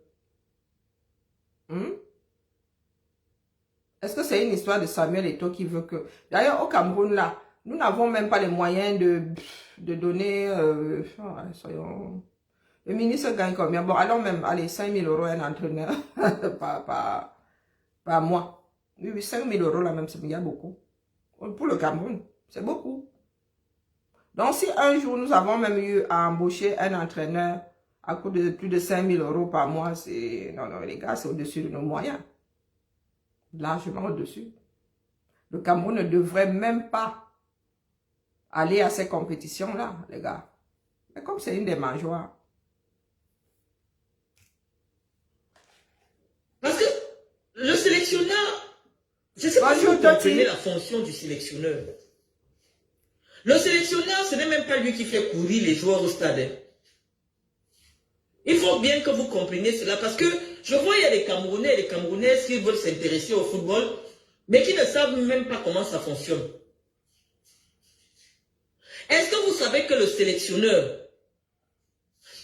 Est-ce que c'est une histoire de Samuel Eto'o qui veut que? D'ailleurs, au Cameroun, là, nous n'avons même pas les moyens de donner... soyons... Le ministre gagne combien? Bon, allons même, allez, 5 000 € un entraîneur par mois. Oui, 5 000 € là même, il y a beaucoup. Pour le Cameroun, c'est beaucoup. Donc, si un jour, nous avons même eu à embaucher un entraîneur à coût de plus de 5 000 € par mois, c'est... Non, les gars, c'est au-dessus de nos moyens. Largement au-dessus. Le Cameroun ne devrait même pas aller à ces compétitions-là, les gars. Mais comme c'est une des mangeoires, Le sélectionneur, je ne sais pas si vous comprenez la fonction du sélectionneur. Le sélectionneur, ce n'est même pas lui qui fait courir les joueurs au stade. Il faut bien que vous compreniez cela parce que je vois il y a des Camerounais et des Camerounaises qui veulent s'intéresser au football, mais qui ne savent même pas comment ça fonctionne. Est-ce que vous savez que le sélectionneur,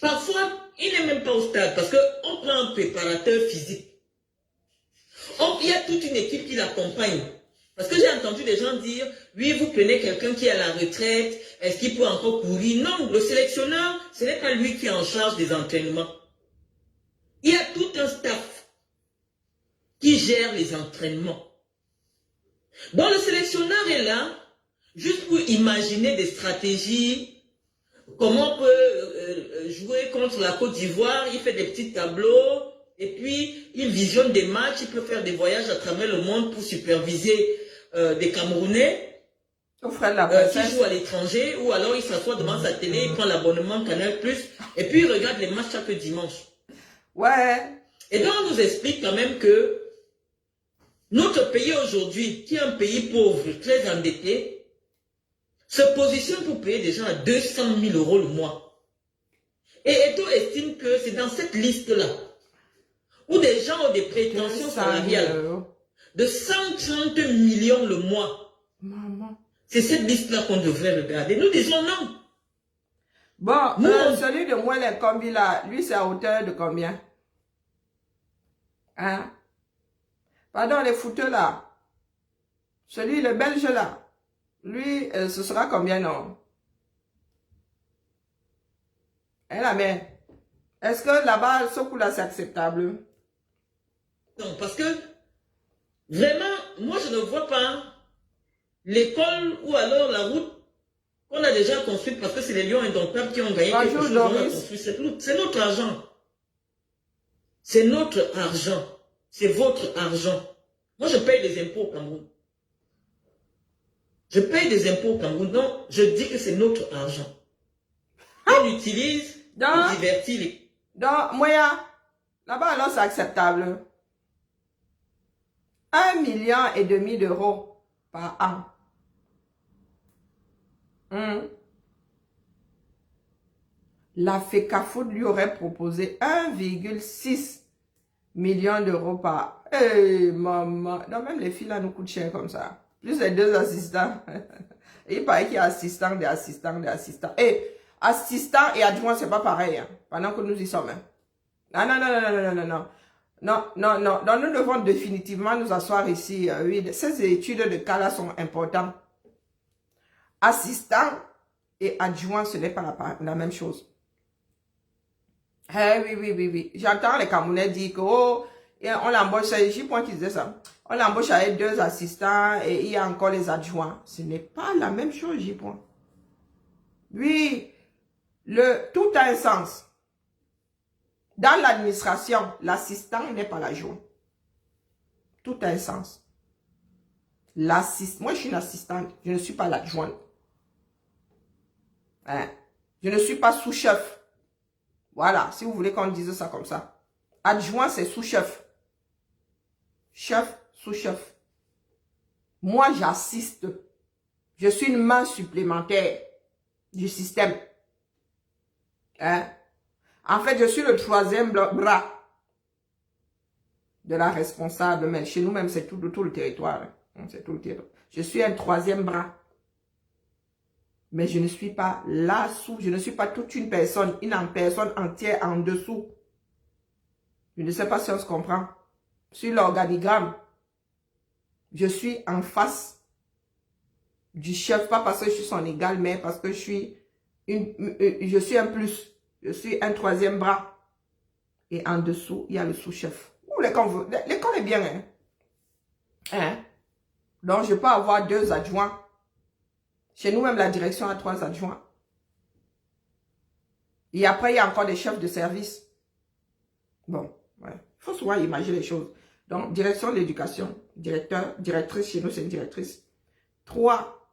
parfois, il n'est même pas au stade parce qu'on prend un préparateur physique. Il y a toute une équipe qui l'accompagne. Parce que j'ai entendu des gens dire, oui, vous prenez quelqu'un qui est à la retraite, est-ce qu'il peut encore courir? Non, le sélectionneur, ce n'est pas lui qui est en charge des entraînements. Il y a tout un staff qui gère les entraînements. Donc le sélectionneur est là, juste pour imaginer des stratégies, comment on peut jouer contre la Côte d'Ivoire, il fait des petits tableaux, et puis il visionne des matchs, il peut faire des voyages à travers le monde pour superviser des Camerounais qui jouent à l'étranger, ou alors il s'assoit devant sa télé, il prend l'abonnement Canal+, et puis il regarde les matchs chaque dimanche. Ouais. Et donc on nous explique quand même que notre pays aujourd'hui, qui est un pays pauvre, très endetté, se positionne pour payer des gens à 200 000 € le mois. Et Eto estime que c'est dans cette liste-là, où des gens ont des prétentions salariales de 130 millions le mois. Maman. C'est cette liste-là qu'on devrait regarder. Nous disons non. Bon, celui de Mouel Combi là, lui c'est à hauteur de combien? Hein? Pardon, les fouteux là. Celui, le belge là. Lui, ce sera combien, non? Hein, la mère? Est-ce que là-bas, ce coup-là, c'est acceptable? Non, parce que, vraiment, moi, je ne vois pas l'école ou alors la route qu'on a déjà construite, parce que c'est les lions indomptables qui ont gagné quelque chose, on a construit cette route. C'est notre argent. C'est notre argent. C'est votre argent. Moi, je paye des impôts au Cameroun. Je paye des impôts au Cameroun. Donc, je dis que c'est notre argent. On l'utilise pour divertir les... Donc, moyen, là-bas, alors, c'est acceptable. 1,5 million d'euros par an. La FECAFOOT lui aurait proposé 1,6 million d'euros par... Hey, maman. Non, même les filles, là, nous coûtent cher comme ça. Plus les 2 assistants. Et il paraît qu'il y a assistant, des assistants, des assistants. Et assistant et adjoint, c'est pas pareil. Hein, pendant que nous y sommes. Hein. Non, non, non, non, non, non, non. Non, non, non. Donc, nous devons définitivement nous asseoir ici. Oui, ces études de cas-là sont importantes. Assistant et adjoint, ce n'est pas la même chose. Eh oui, oui, oui, oui. J'entends les Camerounais dire que, oh, on l'embauche, c'est J-Point qui disait ça. On l'embauche avec 2 assistants et il y a encore les adjoints. Ce n'est pas la même chose, J-Point. Oui, tout a un sens. Dans l'administration, l'assistant n'est pas l'adjoint. Tout a un sens. Moi, je suis une assistante. Je ne suis pas l'adjointe. Hein? Je ne suis pas sous-chef. Voilà, si vous voulez qu'on dise ça comme ça. Adjoint, c'est sous-chef. Chef, sous-chef. Moi, j'assiste. Je suis une main supplémentaire du système. Hein? En fait, je suis le 3e bras de la responsable. Mais chez nous, même, c'est tout le territoire. C'est tout le territoire. Je suis un 3e bras. Mais je ne suis pas là-sous. Je ne suis pas toute une personne entière en dessous. Je ne sais pas si on se comprend. Sur l'organigramme, je suis en face du chef. Pas parce que je suis son égal, mais parce que je suis un plus. Je suis un 3e bras. Et en dessous, il y a le sous-chef. L'école est bien. Hein? Hein? Donc, je peux avoir 2 adjoints. Chez nous, même la direction a 3 adjoints. Et après, il y a encore des chefs de service. Bon, ouais. Il faut souvent imaginer les choses. Donc, direction de l'éducation, directeur, directrice, chez nous, c'est une directrice. 3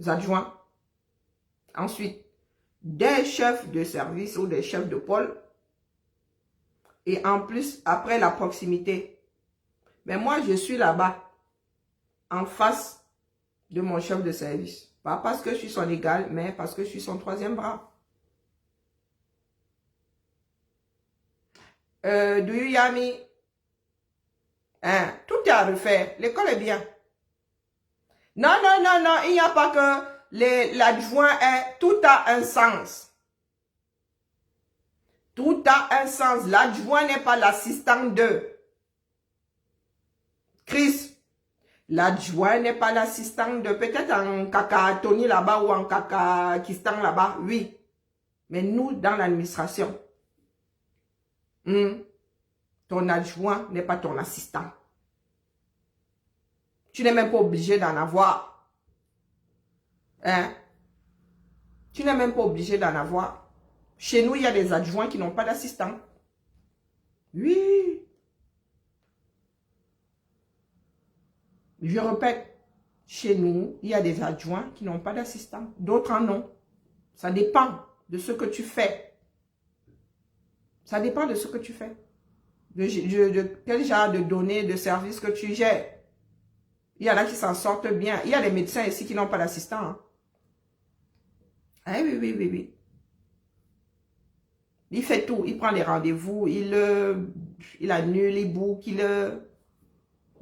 adjoints. Ensuite, des chefs de service ou des chefs de pôle. Et en plus, après la proximité, Mais moi, je suis là-bas, en face de mon chef de service. Pas parce que je suis son égal, mais parce que je suis son troisième bras. Do you hear me? Hein? Tout est à refaire. L'école est bien. Non, non, non, non. Il n'y a pas que l'adjoint est... Tout a un sens. Tout a un sens. L'adjoint n'est pas l'assistant de. Chris, l'adjoint n'est pas l'assistant de. Peut-être en caca Tony là-bas ou en caca Kistan là-bas, oui. Mais nous, dans l'administration, ton adjoint n'est pas ton assistant. Tu n'es même pas obligé d'en avoir. Hein? Tu n'es même pas obligé d'en avoir. Chez nous, il y a des adjoints qui n'ont pas d'assistant. Oui. Je répète, chez nous, il y a des adjoints qui n'ont pas d'assistant. D'autres en ont. Ça dépend de ce que tu fais. Ça dépend de ce que tu fais. De quel genre de données, de services que tu gères. Il y en a qui s'en sortent bien. Il y a des médecins ici qui n'ont pas d'assistant. Hein. Ah, oui, oui, oui, oui. Il fait tout. Il prend les rendez-vous. Il annule, il book.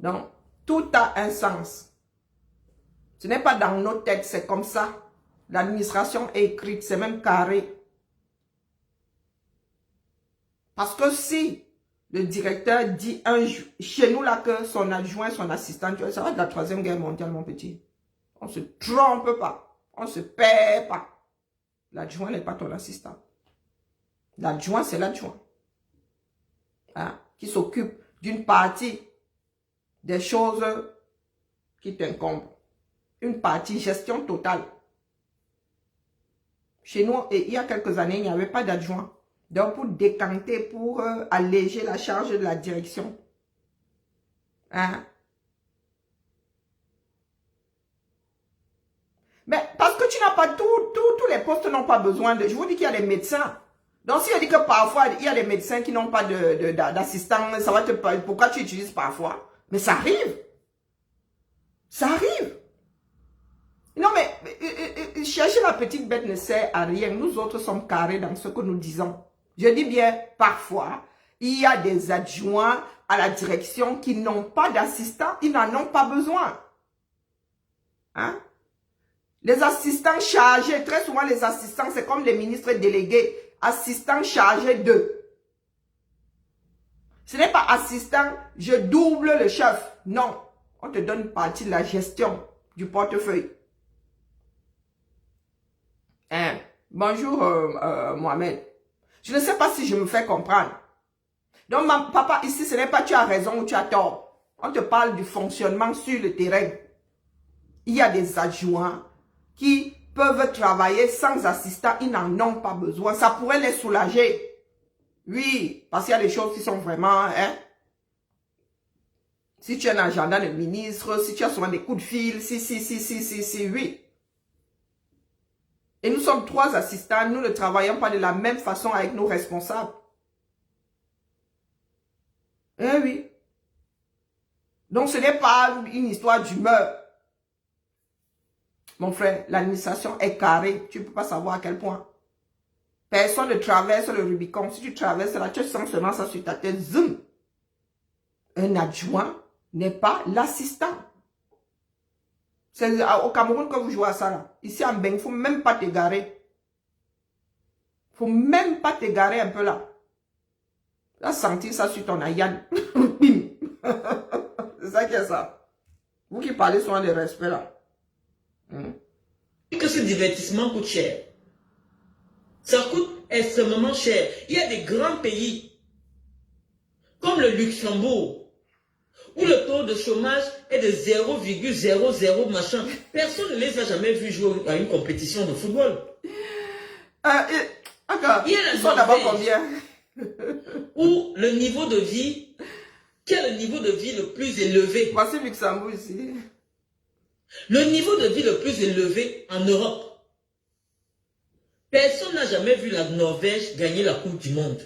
Donc, tout a un sens. Ce n'est pas dans nos têtes, c'est comme ça. L'administration est écrite, c'est même carré. Parce que si le directeur dit chez nous là que son adjoint, son assistant, ça va de la 3e guerre mondiale, mon petit. On ne se trompe pas. On ne se perd pas. L'adjoint n'est pas ton assistant. L'adjoint, c'est l'adjoint. Hein, qui s'occupe d'une partie des choses qui t'incombent. Une partie gestion totale. Chez nous, il y a quelques années, il n'y avait pas d'adjoint. Donc, pour décanter, pour alléger la charge de la direction. Hein? Mais parce que tu n'as pas tous les postes n'ont pas besoin de... Je vous dis qu'il y a des médecins. Donc, si je dis que parfois, il y a des médecins qui n'ont pas d'assistant, ça va te... Pourquoi tu utilises parfois? Mais ça arrive. Ça arrive. Non, mais chercher la petite bête ne sert à rien. Nous autres sommes carrés dans ce que nous disons. Je dis bien, parfois, il y a des adjoints à la direction qui n'ont pas d'assistants, ils n'en ont pas besoin. Hein? Les assistants chargés, très souvent les assistants, c'est comme les ministres délégués, assistants chargés d'eux. Ce n'est pas assistant, je double le chef. Non, on te donne une partie de la gestion du portefeuille. Hein? Bonjour Mohamed. Je ne sais pas si je me fais comprendre. Donc, papa, ici, ce n'est pas tu as raison ou tu as tort. On te parle du fonctionnement sur le terrain. Il y a des adjoints qui peuvent travailler sans assistant. Ils n'en ont pas besoin. Ça pourrait les soulager. Oui, parce qu'il y a des choses qui sont vraiment... Hein, si tu as un agenda de ministre, si tu as souvent des coups de fil, si, oui. Et nous sommes 3 assistants, nous ne travaillons pas de la même façon avec nos responsables. Eh oui. Donc ce n'est pas une histoire d'humeur. Mon frère, l'administration est carrée, tu ne peux pas savoir à quel point. Personne ne traverse le Rubicon. Si tu traverses là, tu sens seulement ça sur ta tête. Zoom. Un adjoint n'est pas l'assistant. C'est au Cameroun que vous jouez à ça là. Ici en Beng, il ne faut même pas t'égarer. Il ne faut même pas t'égarer un peu là. Tu vas sentir ça sur ton ayane. Bim. C'est ça qui est ça. Vous qui parlez souvent de respect là. Que ce divertissement coûte cher. Ça coûte extrêmement cher. Il y a des grands pays, comme le Luxembourg, où le taux de chômage est de 0,00 machin. Personne ne les a jamais vus jouer à une compétition de football. Ils sont d'abord combien? Où le niveau de vie, quel est le niveau de vie le plus élevé? Voici Luxembourg ici. Le niveau de vie le plus élevé en Europe. Personne n'a jamais vu la Norvège gagner la Coupe du Monde.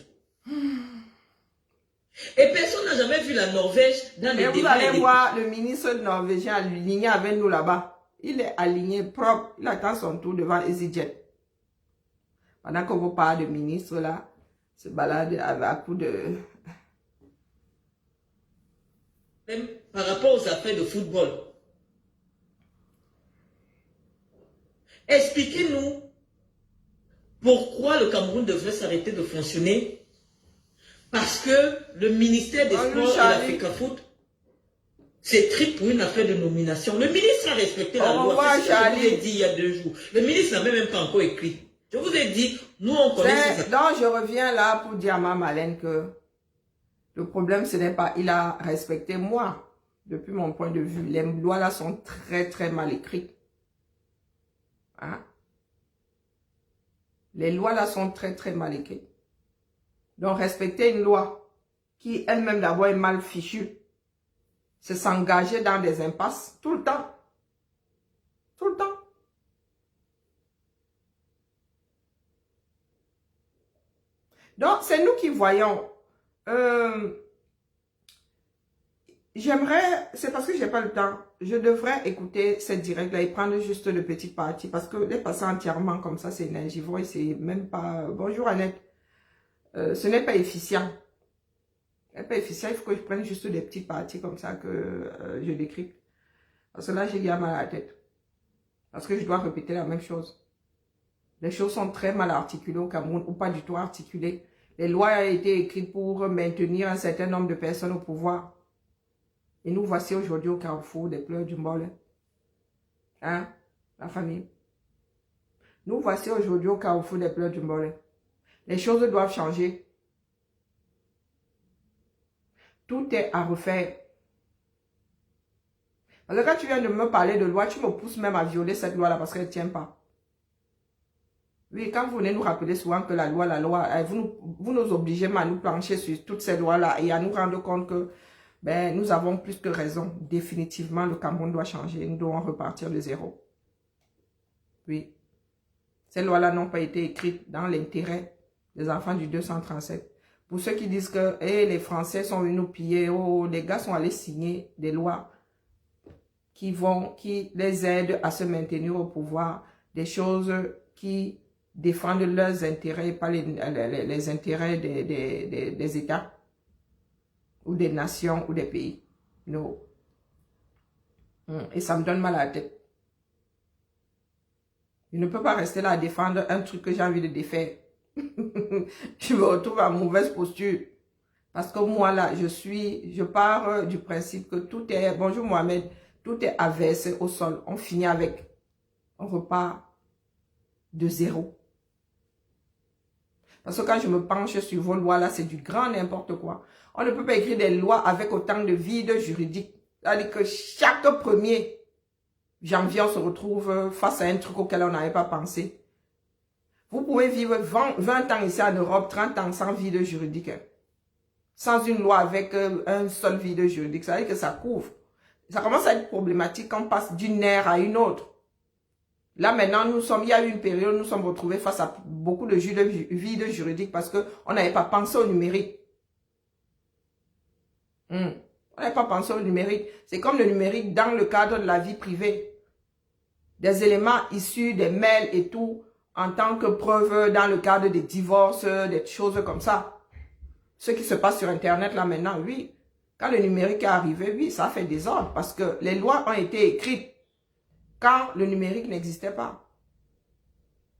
Et personne n'a jamais vu la Norvège dans les débats. Et vous allez voir le ministre norvégien aligné avec nous là-bas. Il est aligné, propre. Il attend son tour devant EasyJet. Pendant qu'on vous parle de ministre là, se balade à coup de... Même par rapport aux affaires de football. Expliquez-nous pourquoi le Cameroun devrait s'arrêter de fonctionner. Parce que le ministère des Sports et l'Africa Foot s'étripe pour une affaire de nomination. Le ministre a respecté la loi. C'est ce que je vous ai dit il y a 2 jours. Le ministre n'a même pas encore écrit. Je vous ai dit, nous on connaît... Donc je reviens là pour dire à ma Malène que le problème ce n'est pas... Il a respecté moi, depuis mon point de vue. Les lois là sont très très mal écrites. Hein? Les lois là sont très très mal écrites. Donc respecter une loi qui elle-même d'abord est mal fichue, c'est s'engager dans des impasses tout le temps. Tout le temps. Donc c'est nous qui voyons. J'aimerais, c'est parce que j'ai pas le temps, je devrais écouter cette direct là et prendre juste le petit parti parce que les passer entièrement comme ça c'est énergivore et c'est même pas... Bonjour Annette. Ce n'est pas efficient. Ce n'est pas efficient, il faut que je prenne juste des petits parties comme ça que je décrypte. Parce que là, j'ai bien mal à la tête. Parce que je dois répéter la même chose. Les choses sont très mal articulées au Cameroun ou pas du tout articulées. Les lois ont été écrites pour maintenir un certain nombre de personnes au pouvoir. Et nous voici aujourd'hui au carrefour des pleurs du Mbole. Hein, la famille. Nous voici aujourd'hui au carrefour des pleurs du Mbole. Les choses doivent changer. Tout est à refaire. Parce que quand tu viens de me parler de loi, tu me pousses même à violer cette loi-là parce qu'elle ne tient pas. Oui, quand vous venez nous rappeler souvent que la loi, vous nous obligez à nous plancher sur toutes ces lois-là et à nous rendre compte que ben, nous avons plus que raison. Définitivement, le Cameroun doit changer. Nous devons repartir de zéro. Oui. Ces lois-là n'ont pas été écrites dans l'intérêt des enfants du 237. Pour ceux qui disent que les Français sont venus nous piller, les gars sont allés signer des lois qui les aident à se maintenir au pouvoir, des choses qui défendent leurs intérêts et pas les intérêts des États ou des nations ou des pays. Non. Et ça me donne mal à la tête. Je ne peux pas rester là à défendre un truc que j'ai envie de défaire. Je me retrouve en mauvaise posture. Parce que moi là, je pars du principe que tout est, bonjour Mohamed, tout est averse au sol. On finit avec. On repart de zéro. Parce que quand je me penche sur vos lois là, c'est du grand n'importe quoi. On ne peut pas écrire des lois avec autant de vide juridique. C'est-à-dire que chaque 1er janvier, on se retrouve face à un truc auquel on n'avait pas pensé. Vous pouvez vivre 20 ans ici en Europe, 30 ans sans vide juridique. Hein. Sans une loi avec un seul vide juridique. Ça veut dire que ça couvre. Ça commence à être problématique quand on passe d'une ère à une autre. Là maintenant, il y a eu une période où nous sommes retrouvés face à beaucoup de vide juridique parce qu'on n'avait pas pensé au numérique. On n'avait pas pensé au numérique. C'est comme le numérique dans le cadre de la vie privée. Des éléments issus des mails et tout, en tant que preuve dans le cadre des divorces, des choses comme ça. Ce qui se passe sur Internet là maintenant, oui. Quand le numérique est arrivé, oui, ça a fait désordre parce que les lois ont été écrites quand le numérique n'existait pas.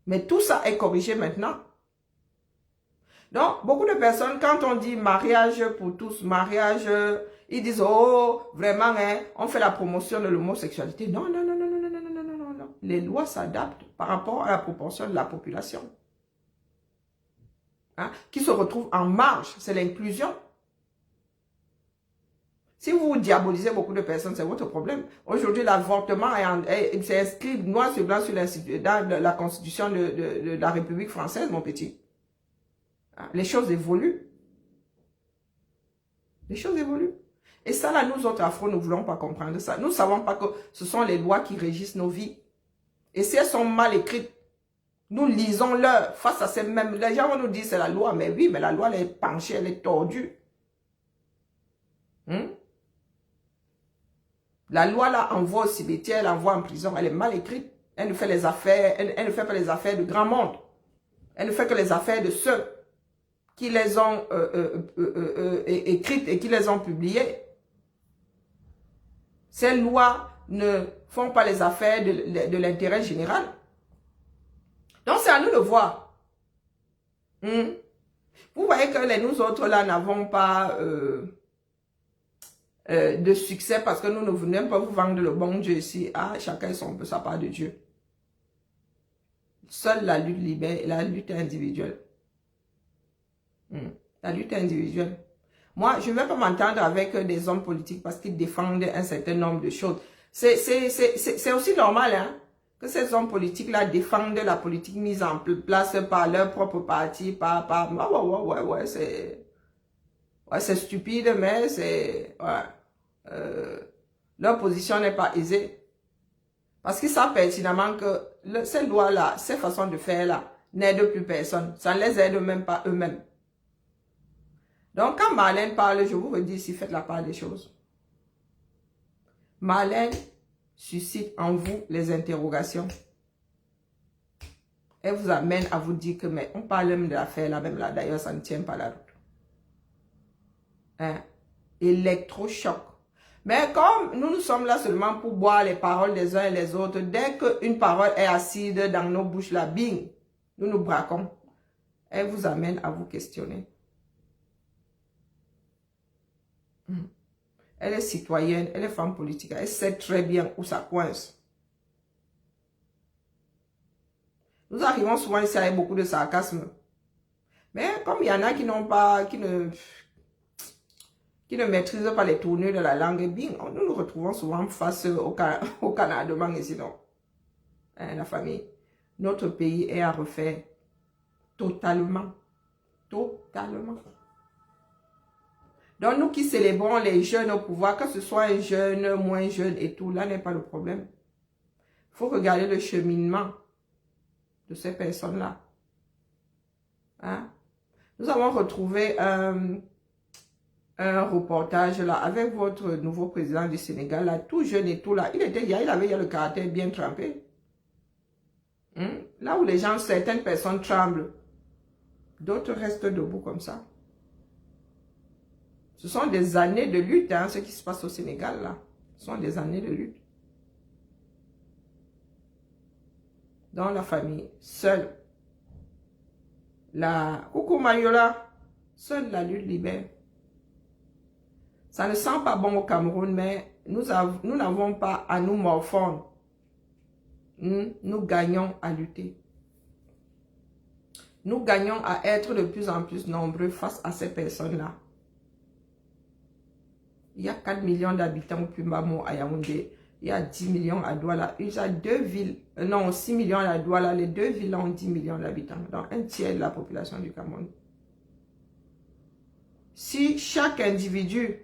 Mais tout ça est corrigé maintenant. Donc, beaucoup de personnes, quand on dit mariage pour tous, mariage, ils disent, oh, vraiment, hein, on fait la promotion de l'homosexualité. Non, non, non, non, non, non, non, non, non, non, non. Les lois s'adaptent par rapport à la proportion de la population. Hein, qui se retrouve en marge, c'est l'inclusion. Si vous diabolisez beaucoup de personnes, c'est votre problème. Aujourd'hui, l'avortement est inscrit noir sur blanc dans la constitution de la République française, mon petit. Les choses évoluent. Les choses évoluent. Et ça, là, nous autres Afro, nous ne voulons pas comprendre ça. Nous ne savons pas que ce sont les lois qui régissent nos vies. Et si elles sont mal écrites, nous lisons-leur face à ces mêmes... Les gens vont nous dire c'est la loi, mais oui, mais la loi, elle est penchée, elle est tordue. La loi là envoie au cimetière, elle envoie en prison, elle est mal écrite. Elle ne fait les affaires, elle ne fait pas les affaires de grand monde. Elle ne fait que les affaires de ceux qui les ont écrites et qui les ont publiées. Ces lois ne font pas les affaires de l'intérêt général. Donc c'est à nous de voir. Vous voyez que nous autres là n'avons pas de succès parce que nous ne voulons pas vous vendre le bon Dieu ici. Ah, chacun son peu sa part de Dieu. Seule la lutte libère et la lutte individuelle. La lutte individuelle. Moi, je ne vais pas m'entendre avec des hommes politiques parce qu'ils défendent un certain nombre de choses. C'est aussi normal hein, que ces hommes politiques-là défendent la politique mise en place par leur propre parti, ouais, c'est stupide, mais c'est... leur position n'est pas aisée. Parce qu'ils savent pertinemment que ces lois-là, ces façons de faire-là, n'aident plus personne. Ça ne les aide même pas eux-mêmes. Donc, quand Marlène parle, je vous redis ici, faites la part des choses. Marlène suscite en vous les interrogations. Elle vous amène à vous dire que, mais on parle même de l'affaire là, même là, d'ailleurs, ça ne tient pas la route. Hein? Électrochoc. Mais comme nous sommes là seulement pour boire les paroles des uns et des autres, dès qu'une parole est acide dans nos bouches, là, bing, nous nous braquons. Elle vous amène à vous questionner. Elle est citoyenne, elle est femme politique, elle sait très bien où ça coince. Nous arrivons souvent ici avec beaucoup de sarcasme. Mais comme il y en a qui n'ont pas, qui ne maîtrisent pas les tournures de la langue, bing, nous nous retrouvons souvent face au Canada, et sinon, hein, la famille. Notre pays est à refaire totalement. Totalement. Donc, nous qui célébrons les jeunes au pouvoir, que ce soit un jeune, moins jeune et tout, là n'est pas le problème. Il faut regarder le cheminement de ces personnes-là. Hein? Nous avons retrouvé un reportage là avec votre nouveau président du Sénégal, là, tout jeune et tout là. Il avait le caractère bien trempé. Là où les gens, certaines personnes tremblent, d'autres restent debout comme ça. Ce sont des années de lutte, hein, ce qui se passe au Sénégal, là. Ce sont des années de lutte. Dans la famille, seule. Coucou Mariola, seule la lutte libère. Ça ne sent pas bon au Cameroun, mais nous n'avons pas à nous morfondre. Nous gagnons à lutter. Nous gagnons à être de plus en plus nombreux face à ces personnes-là. Il y a 4 millions d'habitants au Pumbamo, à Yaoundé. Il y a 10 millions à Douala. Il y a 2 villes, non, 6 millions à Douala. Les 2 villes ont 10 millions d'habitants. Donc, un tiers de la population du Cameroun. Si chaque individu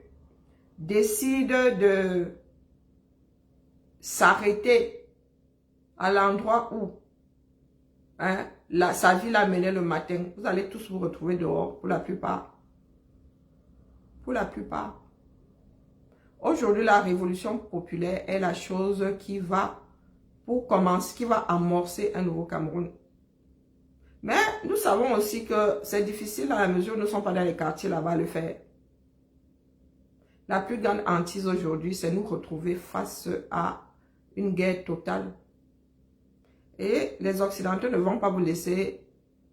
décide de s'arrêter à l'endroit où sa vie l'a mené le matin, vous allez tous vous retrouver dehors pour la plupart. Pour la plupart. Aujourd'hui, la révolution populaire est la chose qui va amorcer un nouveau Cameroun. Mais nous savons aussi que c'est difficile à la mesure où nous ne sommes pas dans les quartiers là-bas à le faire. La plus grande hantise aujourd'hui, c'est nous retrouver face à une guerre totale. Et les Occidentaux ne vont pas vous laisser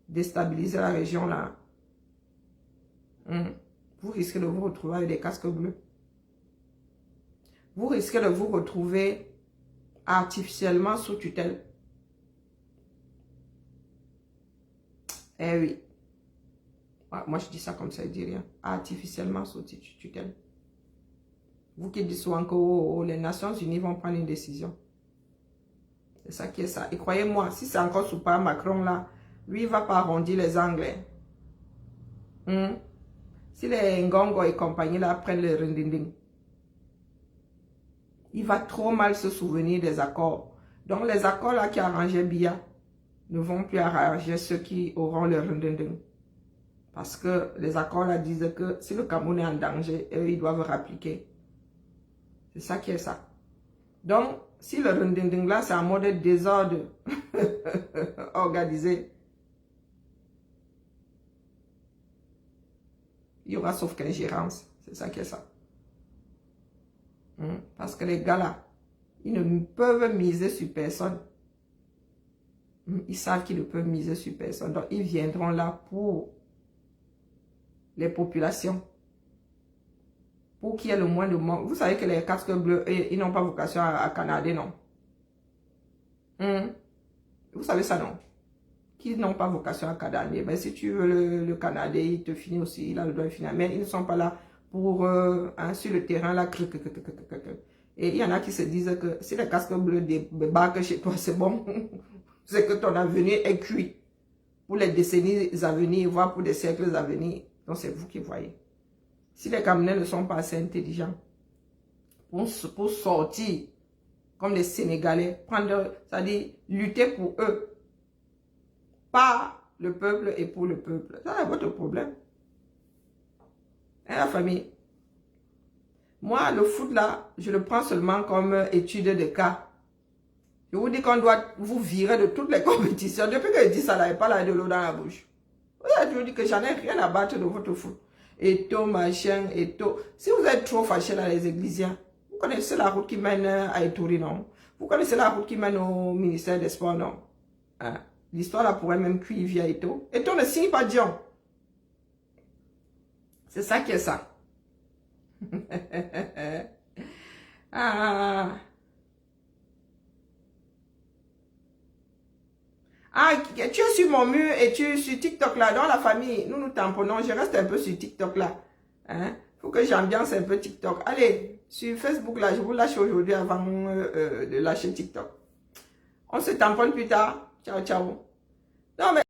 déstabiliser la région là. Vous risquez de vous retrouver avec des casques bleus. Vous risquez de vous retrouver artificiellement sous tutelle. Eh oui. Moi, je dis ça comme ça, je dis rien. Artificiellement sous tutelle. Vous qui dites souvent que les Nations Unies vont prendre une décision. C'est ça qui est ça. Et croyez-moi, si c'est encore sous pas Macron là, lui, il ne va pas arrondir les Anglais. Si les Ngongo et compagnie là prennent le rindinding, il va trop mal se souvenir des accords. Donc les accords là qui arrangeaient Biya ne vont plus arranger ceux qui auront le rindinding. Parce que les accords là disent que si le Cameroun est en danger, eux, ils doivent rappliquer. C'est ça qui est ça. Donc, si le Rundinding là, c'est en mode désordre organisé, il y aura sauf qu'ingérence. C'est ça qui est ça. Parce que les gars là, ils ne peuvent miser sur personne. Ils savent qu'ils ne peuvent miser sur personne. Donc, ils viendront là pour les populations. Pour qu'il y ait le moins de monde. Vous savez que les casques bleus, ils n'ont pas vocation à Canada, non? Vous savez ça, non? Qu'ils n'ont pas vocation à Canada. Mais si tu veux le Canada, il te finit aussi. Il a le droit de finir. Mais ils ne sont pas là pour, sur le terrain, là. Et il y en a qui se disent que si les casques bleus débarquent chez toi, c'est bon. C'est que ton avenir est cuit. Pour les décennies à venir, voire pour des siècles à venir. Donc c'est vous qui voyez. Si les Camerounais ne sont pas assez intelligents pour sortir comme les Sénégalais, c'est-à-dire lutter pour eux, par le peuple et pour le peuple. Ça c'est votre problème. Hein, la famille? Moi, le foot là, je le prends seulement comme étude de cas. Je vous dis qu'on doit vous virer de toutes les compétitions. Depuis que je dis ça là, il n'y a pas là de l'eau dans la bouche. Vous avez toujours dit que j'en ai rien à battre de votre foot. Et tout, machin, et tout. Si vous êtes trop fâchés là, les Églisiens, vous connaissez la route qui mène à Etouri, non? Vous connaissez la route qui mène au ministère des Sports, non? Hein? L'histoire là pourrait même cuire via Eto. Eto ne signe pas Dion. C'est ça qui est ça. Ah, tu es sur mon mur et tu es sur TikTok là, dans la famille. Nous nous tamponnons, je reste un peu sur TikTok là. Hein? Faut que j'ambiance un peu TikTok. Allez, sur Facebook là, je vous lâche aujourd'hui avant de lâcher TikTok. On se tamponne plus tard. Ciao, ciao. Non, mais